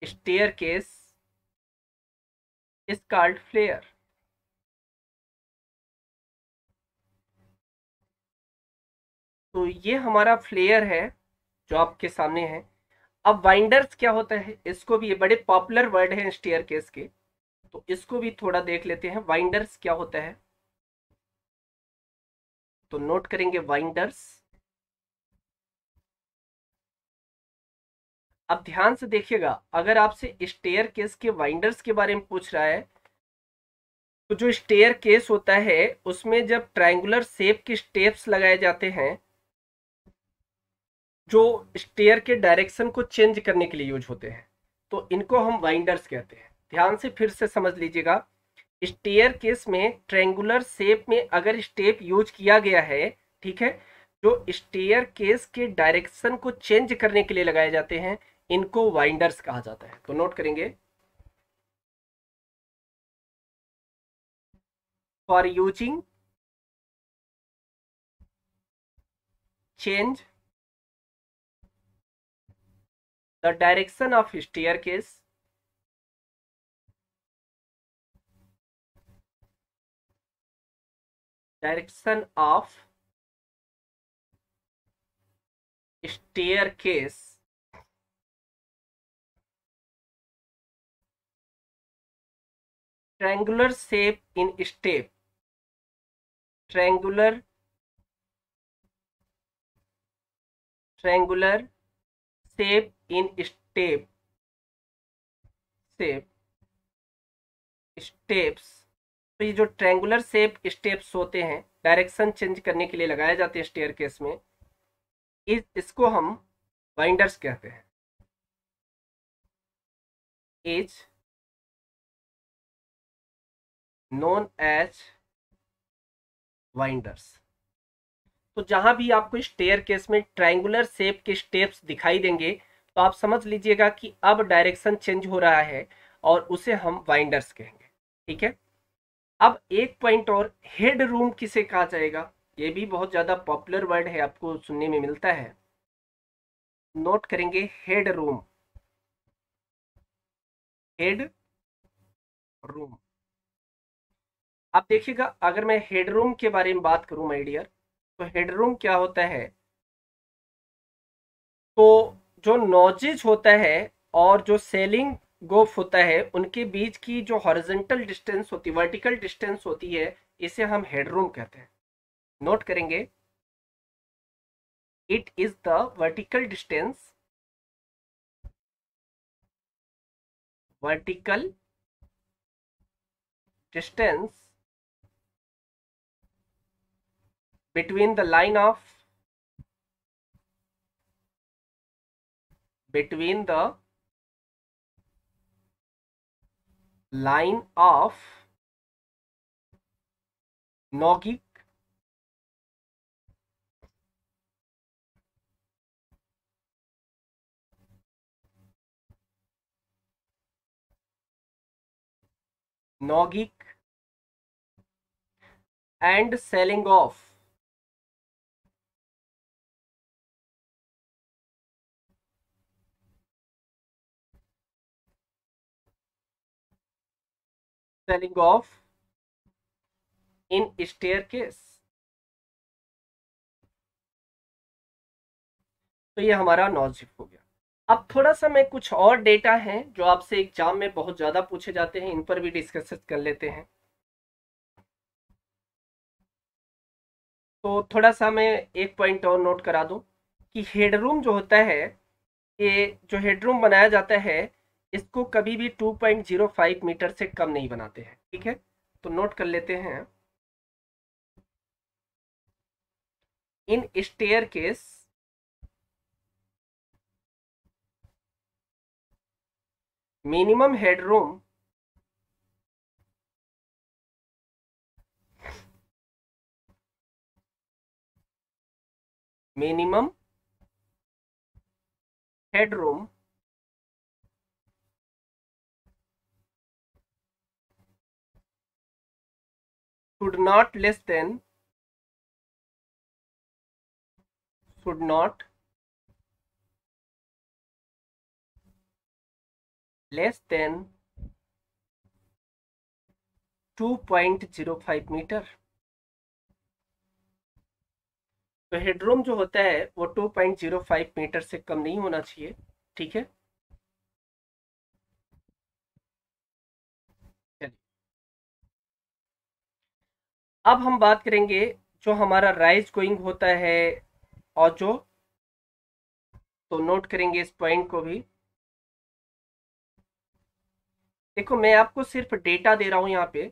staircase is called flare. तो ये हमारा फ्लेयर है जो आपके सामने है। अब वाइंडर्स क्या होता है, इसको भी, ये बड़े पॉपुलर वर्ड है स्टेयर केस के, तो इसको भी थोड़ा देख लेते हैं, वाइंडर्स क्या होता है। तो नोट करेंगे वाइंडर्स। अब ध्यान से देखिएगा, अगर आपसे स्टेयर केस के वाइंडर्स के बारे में पूछ रहा है, तो जो स्टेयर केस होता है उसमें जब ट्रायंगुलर शेप के स्टेप्स लगाए जाते हैं, जो स्टेयर के डायरेक्शन को चेंज करने के लिए यूज होते हैं, तो इनको हम वाइंडर्स कहते हैं। ध्यान से फिर से समझ लीजिएगा, स्टेयर केस में ट्रायंगुलर शेप में अगर स्टेप यूज किया गया है, ठीक है, जो स्टेयर केस के डायरेक्शन को चेंज करने के लिए लगाए जाते हैं, इनको वाइंडर्स कहा जाता है। तो नोट करेंगे, for using change the direction of staircase, direction of staircase triangular shape in step, triangular shape in shape steps। तो ये जो ट्रायंगुलर शेप स्टेप्स होते हैं, डायरेक्शन चेंज करने के लिए लगाए जाते हैं स्टेयरकेस में, इसको हम वाइंडर्स कहते हैं। Is known as winders. तो जहां भी आपको स्टेयरकेस में ट्रायंगुलर शेप के स्टेप्स दिखाई देंगे, तो आप समझ लीजिएगा कि अब डायरेक्शन चेंज हो रहा है, और उसे हम वाइंडर्स कहेंगे। ठीक है। अब एक पॉइंट और, हेड रूम किसे कहा जाएगा? ये भी बहुत ज्यादा पॉपुलर वर्ड है, आपको सुनने में मिलता है। नोट करेंगे, हेड रूम, हेड रूम। आप देखिएगा, अगर मैं हेड रूम के बारे में बात करूं माय डियर, तो हेड रूम क्या होता है? तो जो नोजेज होता है और जो सेलिंग गोफ होता है, उनके बीच की जो हॉरिजॉन्टल डिस्टेंस होती है, वर्टिकल डिस्टेंस होती है, इसे हम हेड रूम कहते हैं। नोट करेंगे, it is the vertical distance, vertical distance between the line of, between the line of nogic nogic and selling off, selling off in staircase। तो ये हमारा नॉजिक हो गया। अब थोड़ा सा मैं कुछ और डेटा हैं जो आपसे एग्जाम में बहुत ज्यादा पूछे जाते हैं, इन पर भी डिस्कस कर लेते हैं। तो थोड़ा सा मैं एक पॉइंट और नोट करा दूं कि हेडरूम जो होता है, ये जो हेडरूम बनाया जाता है, इसको कभी भी 2.05 मीटर से कम नहीं बनाते हैं। ठीक है, तो नोट कर लेते हैं, in staircase minimum headroom minimum headroom should not less than, should not less than 2.05 metre. तो हेडरूम जो होता है वो 2.05 मीटर से कम नहीं होना चाहिए। ठीक है, चलिए अब हम बात करेंगे जो हमारा राइज गोइंग होता है, और जो, तो नोट करेंगे इस पॉइंट को भी। देखो, मैं आपको सिर्फ डेटा दे रहा हूं यहाँ पे,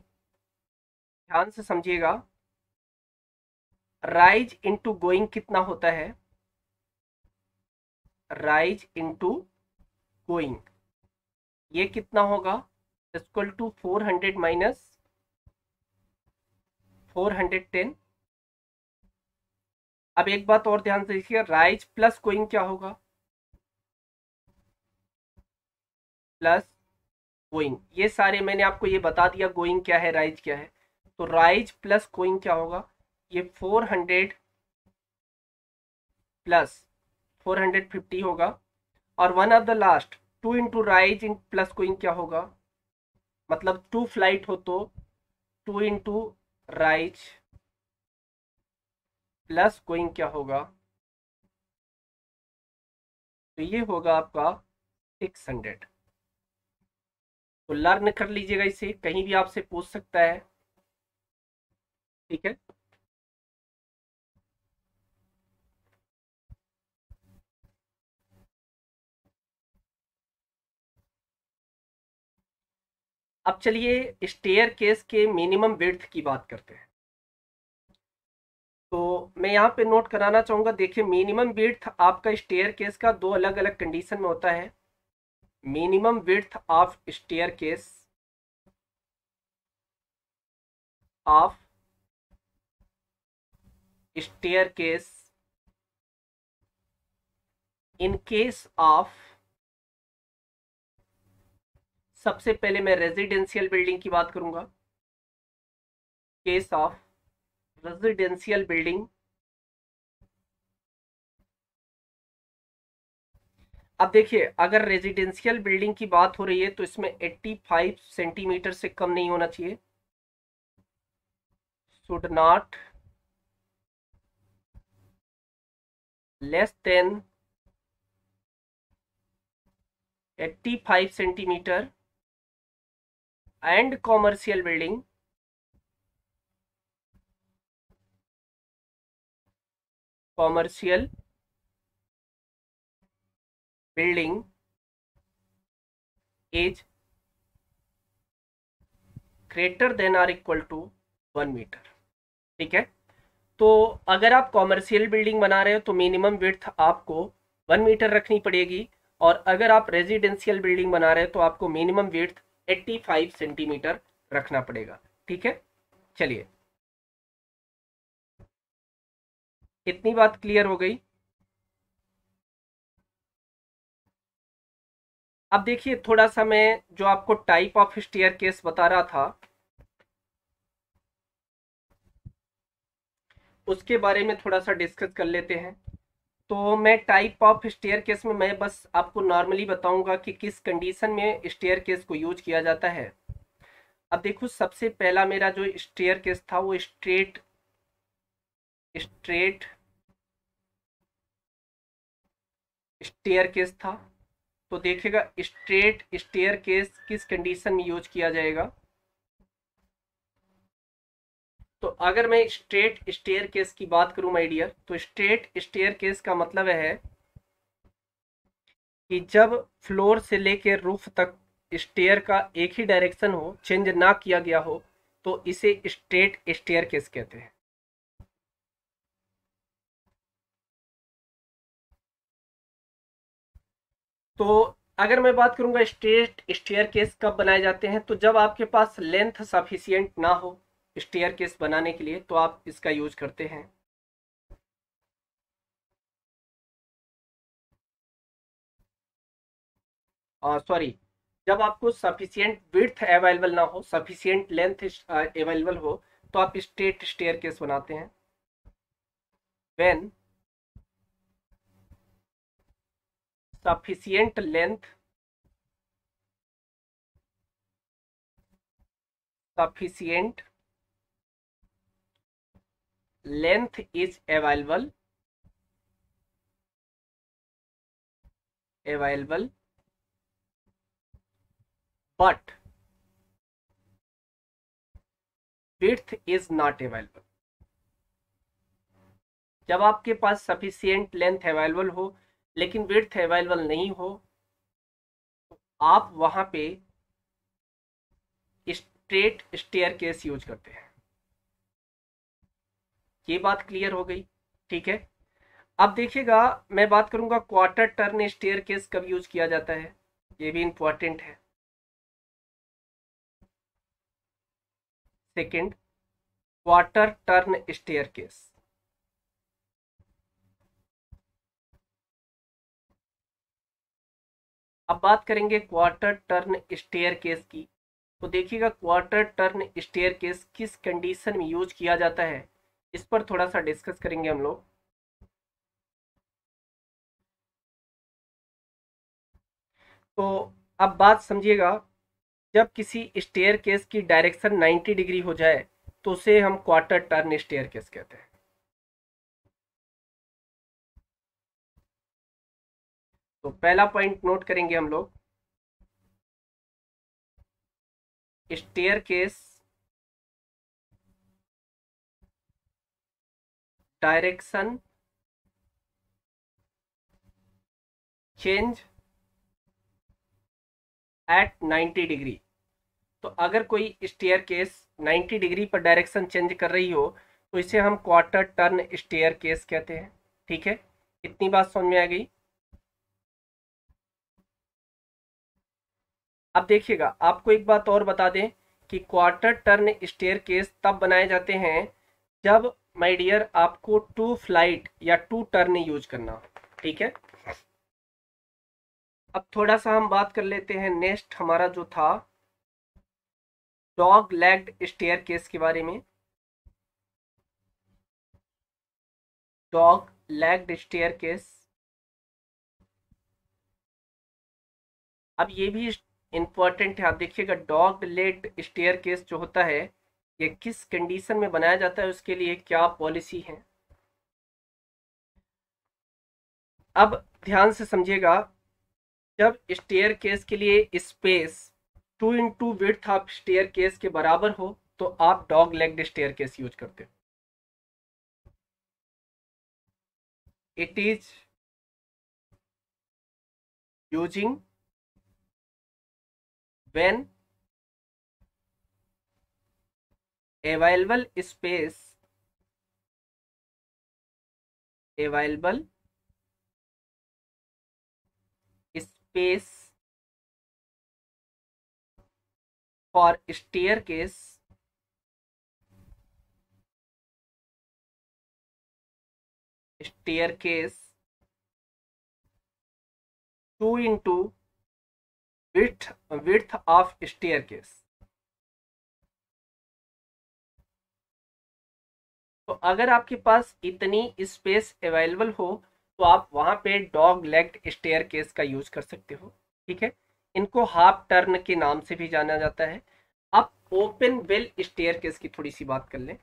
ध्यान से समझिएगा। राइज इनटू गोइंग कितना होता है? राइज इंटू गोइंग, ये कितना होगा, इक्वल टू 400 माइनस 410। अब एक बात और ध्यान से देखिए, राइज प्लस गोइंग क्या होगा, प्लस गोइंग। ये सारे मैंने आपको ये बता दिया, गोइंग क्या है, राइज क्या है। तो राइज प्लस गोइंग क्या होगा, ये 400 प्लस 450 होगा। और one of the last, 2 into rise in plus going क्या होगा, मतलब 2 फ्लाइट हो तो 2 इंटू राइज प्लस गोइंग क्या होगा, तो ये होगा आपका 600। तो लर्न कर लीजिएगा, इसे कहीं भी आपसे पूछ सकता है, ठीक है। अब चलिए स्टेयर केस के मिनिमम विड्थ की बात करते हैं। तो मैं यहाँ पे नोट कराना चाहूंगा, देखिए मिनिमम विड्थ आपका स्टेयर केस का दो अलग अलग कंडीशन में होता है। Minimum width of staircase of staircase in case of, सबसे पहले मैं रेजिडेंशियल बिल्डिंग की बात करूंगा। केस ऑफ रेजिडेंशियल बिल्डिंग, अब देखिए अगर रेजिडेंशियल बिल्डिंग की बात हो रही है तो इसमें 85 सेंटीमीटर से कम नहीं होना चाहिए, should not less than 85 centimetre. And commercial building, commercial building is greater than or equal to 1 metre, ठीक है। तो अगर आप कॉमर्शियल बिल्डिंग बना रहे हो तो मिनिमम विड्थ आपको 1 मीटर रखनी पड़ेगी, और अगर आप रेजिडेंशियल बिल्डिंग बना रहे हो तो आपको मिनिमम विड्थ 85 सेंटीमीटर रखना पड़ेगा, ठीक है। चलिए, इतनी बात क्लियर हो गई। अब देखिए थोड़ा सा मैं जो आपको टाइप ऑफ स्टेयर केस बता रहा था उसके बारे में थोड़ा सा डिस्कस कर लेते हैं। तो मैं टाइप ऑफ स्टेयर केस में मैं बस आपको नॉर्मली बताऊंगा कि किस कंडीशन में स्टेयर केस को यूज किया जाता है। अब देखो सबसे पहला मेरा जो स्टेयर केस था वो स्ट्रेट स्ट्रेट स्टेयर केस था। तो देखिएगा स्ट्रेट स्टेयर केस किस कंडीशन में यूज किया जाएगा। तो अगर मैं स्ट्रेट स्टेयर केस की बात करूं माय डियर, तो स्ट्रेट स्टेयर केस का मतलब है कि जब फ्लोर से लेकर रूफ तक स्टेयर का एक ही डायरेक्शन हो, चेंज ना किया गया हो, तो इसे स्ट्रेट स्टेयर केस कहते हैं। तो अगर मैं बात करूंगा स्ट्रेट स्टेयर केस कब बनाए जाते हैं, तो जब आपके पास लेंथ सफिशियंट ना हो स्टेयर केस बनाने के लिए तो आप इसका यूज करते हैं। सॉरी, जब आपको सफिशियंट विड्थ अवेलेबल ना हो, सफिशियंट लेंथ अवेलेबल हो, तो आप स्ट्रेट स्टेयर केस बनाते हैं। When sufficient length is available but width is not available। जब आपके पास सफिशियंट लेंथ अवेलेबल हो लेकिन विड्थ अवेलेबल नहीं हो, तो आप वहां पे स्ट्रेट स्टेयर केस यूज करते हैं। ये बात क्लियर हो गई, ठीक है। अब देखिएगा, मैं बात करूंगा क्वार्टर टर्न स्टेयरकेस कब यूज किया जाता है, ये भी इंपॉर्टेंट है। Second, quarter turn staircase. अब बात करेंगे क्वार्टर टर्न स्टेयरकेस की। तो देखिएगा, क्वार्टर टर्न स्टेयरकेस किस कंडीशन में यूज किया जाता है, इस पर थोड़ा सा डिस्कस करेंगे हम लोग। तो अब बात समझिएगा, जब किसी स्टेयरकेस की डायरेक्शन 90 डिग्री हो जाए तो उसे हम क्वार्टर टर्न स्टेयरकेस कहते हैं। तो पहला पॉइंट नोट करेंगे हम लोग, staircase direction change at 90 degree. तो अगर कोई स्टेयरकेस 90 डिग्री पर डायरेक्शन चेंज कर रही हो तो इसे हम क्वार्टर टर्न स्टेयरकेस कहते हैं। ठीक है, इतनी बात समझ में आ गई। अब देखिएगा, आपको एक बात और बता दें कि क्वार्टर टर्न स्टेयरकेस तब बनाए जाते हैं जब, माय डियर, आपको टू फ्लाइट या टू टर्न यूज करना हो। ठीक है, अब थोड़ा सा हम बात कर लेते हैं, नेक्स्ट हमारा जो था डॉग लेग्ड स्टेयरकेस के बारे में। डॉग लेग्ड स्टेयरकेस, अब ये भी इंपॉर्टेंट है। आप देखिएगा, डॉग लेग्ड स्टेयरकेस जो होता है ये किस कंडीशन में बनाया जाता है, उसके लिए क्या पॉलिसी है। अब ध्यान से समझिएगा, जब स्टेयरकेस के लिए स्पेस 2 × विड्थ ऑफ स्टेयरकेस के बराबर हो तो आप डॉग लेग्ड स्टेयरकेस यूज करते हो। It is using when available space available space for staircase staircase 2 into width of staircase। तो अगर आपके पास इतनी स्पेस अवेलेबल हो तो आप वहां पे डॉग लेग्ड स्टेयरकेस का यूज कर सकते हो। ठीक है, इनको हाफ टर्न के नाम से भी जाना जाता है। अब ओपन वेल स्टेयरकेस की थोड़ी सी बात कर लें,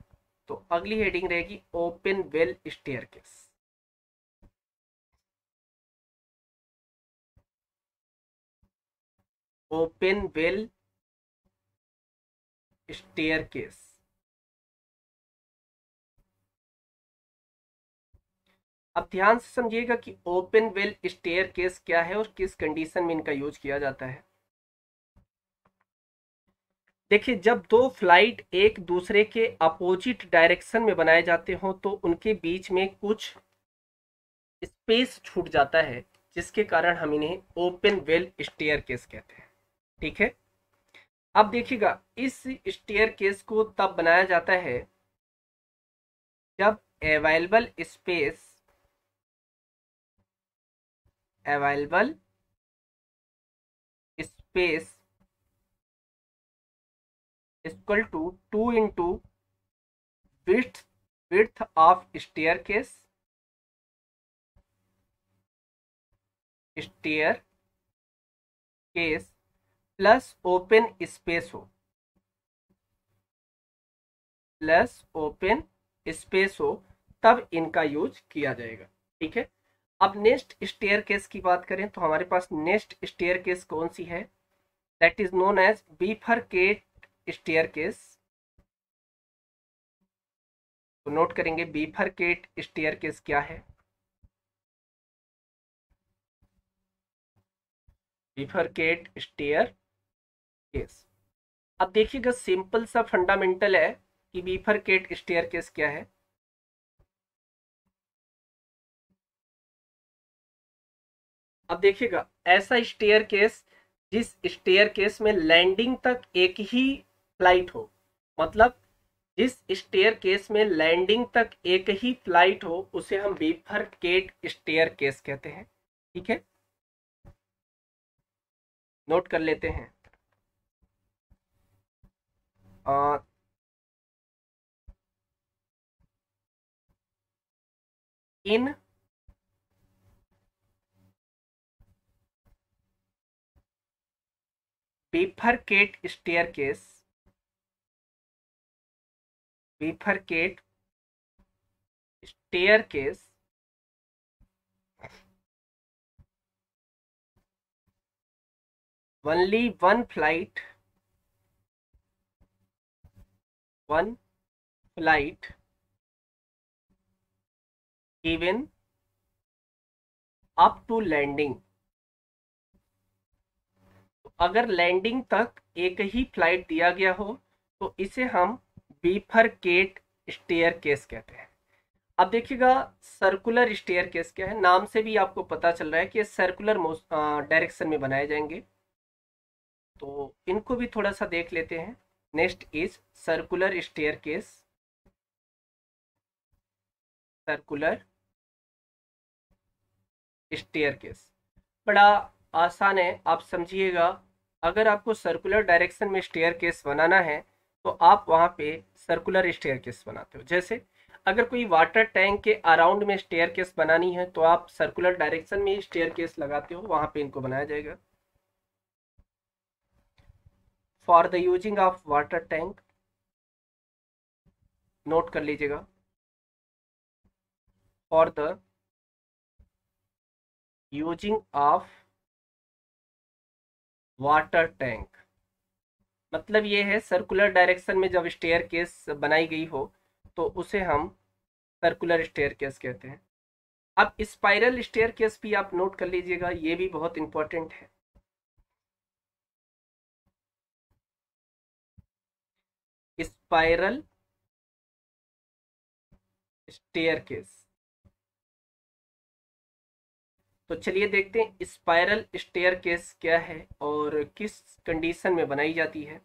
तो अगली हेडिंग रहेगी open well staircase. Open well staircase, अब ध्यान से समझिएगा कि ओपन वेल स्टेयरकेस क्या है और किस कंडीशन में इनका यूज किया जाता है। देखिए, जब दो फ्लाइट एक दूसरे के अपोजिट डायरेक्शन में बनाए जाते हो तो उनके बीच में कुछ स्पेस छूट जाता है, जिसके कारण हम इन्हें ओपन वेल स्टेयरकेस कहते हैं। ठीक है, अब देखिएगा, इस स्टेयरकेस को तब बनाया जाता है जब available space equal to 2 into width of staircase plus open space हो, तब इनका यूज किया जाएगा। ठीक है, अब नेक्स्ट स्टेयरकेस की बात करें तो हमारे पास नेक्स्ट स्टेयरकेस कौन सी है, that is known as bifurcate staircase. तो नोट करेंगे बीफरकेट स्टेयरकेस क्या है। बीफरकेट स्टेयरकेस, अब देखिएगा, सिंपल सा फंडामेंटल है कि बीफरकेट स्टेयरकेस क्या है। अब देखिएगा, ऐसा स्टेयर केस जिस स्टेयर केस में लैंडिंग तक एक ही फ्लाइट हो, मतलब जिस स्टेयर केस में लैंडिंग तक एक ही फ्लाइट हो उसे हम बिफरकेट स्टेयर केस कहते हैं। ठीक है, नोट कर लेते हैं। In bifurcate staircase, bifurcate staircase only one flight given up to landing। अगर लैंडिंग तक एक ही फ्लाइट दिया गया हो तो इसे हम बिफरकेट स्टेयर केस कहते हैं। अब देखिएगा, सर्कुलर स्टेयर केस क्या है, नाम से भी आपको पता चल रहा है कि ये सर्कुलर डायरेक्शन में बनाए जाएंगे, तो इनको भी थोड़ा सा देख लेते हैं। Next is circular staircase, circular staircase बड़ा आसान है, आप समझिएगा। अगर आपको सर्कुलर डायरेक्शन में स्टेयर केस बनाना है तो आप वहाँ पे सर्कुलर स्टेयर केस बनाते हो। जैसे अगर कोई वाटर टैंक के अराउंड में स्टेयर केस बनानी है तो आप सर्कुलर डायरेक्शन में स्टेयर केस लगाते हो, वहाँ पे इनको बनाया जाएगा। For the using of water tank, note कर लीजिएगा, for the using of water tank, मतलब ये है सर्कुलर डायरेक्शन में जब स्टेयर केस बनाई गई हो तो उसे हम सर्कुलर स्टेयर केस कहते हैं। अब स्पाइरल स्टेयर केस भी आप नोट कर लीजिएगा, ये भी बहुत इंपॉर्टेंट है। स्पाइरल स्टेयर केस, तो चलिए देखते हैं स्पाइरल स्टेयर केस क्या है और किस कंडीशन में बनाई जाती है।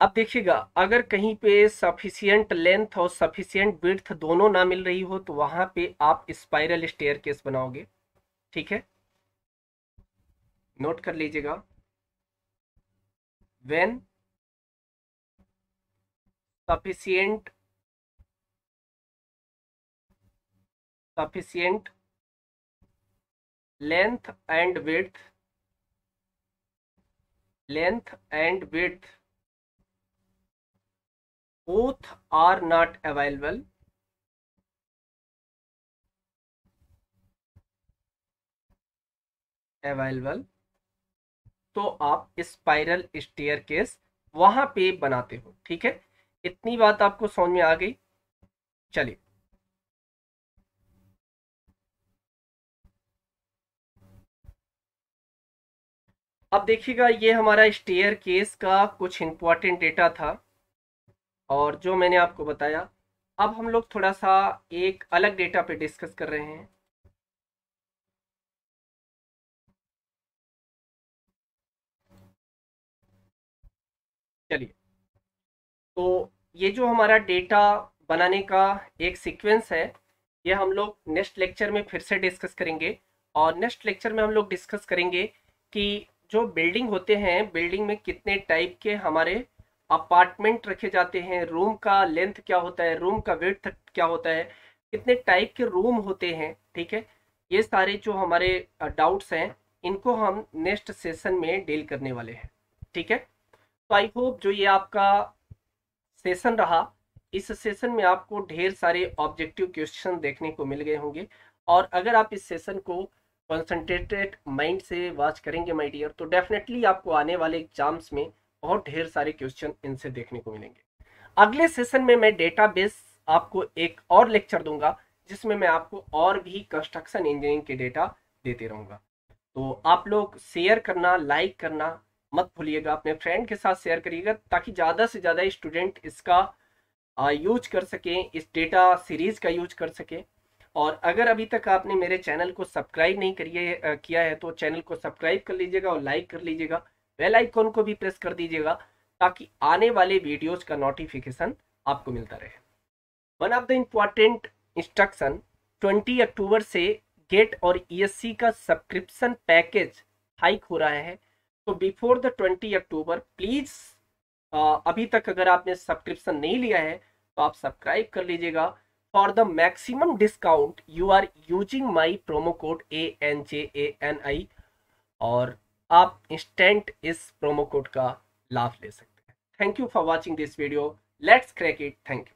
अब देखिएगा, अगर कहीं पे सफिशियंट लेंथ और सफिशियंट विड्थ दोनों ना मिल रही हो तो वहां पे आप स्पाइरल स्टेयर केस बनाओगे। ठीक है, नोट कर लीजिएगा, when sufficient length and width both are not available, तो आप स्पाइरल स्टेयर केस वहां पे बनाते हो। ठीक है, इतनी बात आपको समझ में आ गई। चलिए, अब देखिएगा, ये हमारा स्टेयर केस का कुछ इंपॉर्टेंट डेटा था और जो मैंने आपको बताया। अब हम लोग थोड़ा सा एक अलग डेटा पे डिस्कस कर रहे हैं। चलिए, तो ये जो हमारा डेटा बनाने का एक सीक्वेंस है, ये हम लोग नेक्स्ट लेक्चर में फिर से डिस्कस करेंगे। और नेक्स्ट लेक्चर में हम लोग डिस्कस करेंगे कि जो बिल्डिंग होते हैं, बिल्डिंग में कितने टाइप के हमारे अपार्टमेंट रखे जाते हैं, रूम का लेंथ क्या होता है, रूम का विड्थ क्या होता है, कितने टाइप के रूम होते हैं। ठीक है, ये सारे जो हमारे डाउट्स हैं इनको हम नेक्स्ट सेशन में डील करने वाले हैं। ठीक है, तो आई होप जो ये आपका सेशन रहा, इस सेशन में आपको ढेर सारे ऑब्जेक्टिव क्वेश्चन देखने को मिल गए होंगे। और अगर आप इस सेशन को कंसंट्रेटेड माइंड से वॉच करेंगे माय डियर, तो डेफिनेटली आपको आने वाले एग्जाम्स में बहुत ढेर सारे क्वेश्चन इनसे देखने को मिलेंगे। अगले सेशन में मैं डेटाबेस आपको एक और लेक्चर दूंगा जिसमें मैं आपको और भी कंस्ट्रक्शन इंजीनियरिंग के डेटा देते रहूंगा। तो आप लोग शेयर करना, लाइक करना मत भूलिएगा, अपने फ्रेंड के साथ शेयर करिएगा ताकि ज़्यादा से ज़्यादा स्टूडेंट इसका यूज कर सकें, इस डेटा सीरीज का यूज कर सकें। और अगर अभी तक आपने मेरे चैनल को सब्सक्राइब नहीं किया है तो चैनल को सब्सक्राइब कर लीजिएगा और लाइक कर लीजिएगा, बेल आइकॉन को भी प्रेस कर दीजिएगा ताकि आने वाले वीडियोस का नोटिफिकेशन आपको मिलता रहे। One of the important instruction, 20 अक्टूबर से गेट और ईएससी का सब्सक्रिप्शन पैकेज हाइक हो रहा है। तो बिफोर द 20 अक्टूबर प्लीज, अभी तक अगर आपने सब्सक्रिप्शन नहीं लिया है तो आप सब्सक्राइब कर लीजिएगा। For the maximum discount you are using my promo code ANJANI और आप इंस्टेंट इस प्रोमो कोड का लाभ ले सकते हैं। Thank you for watching this video. Let's crack it. Thank you.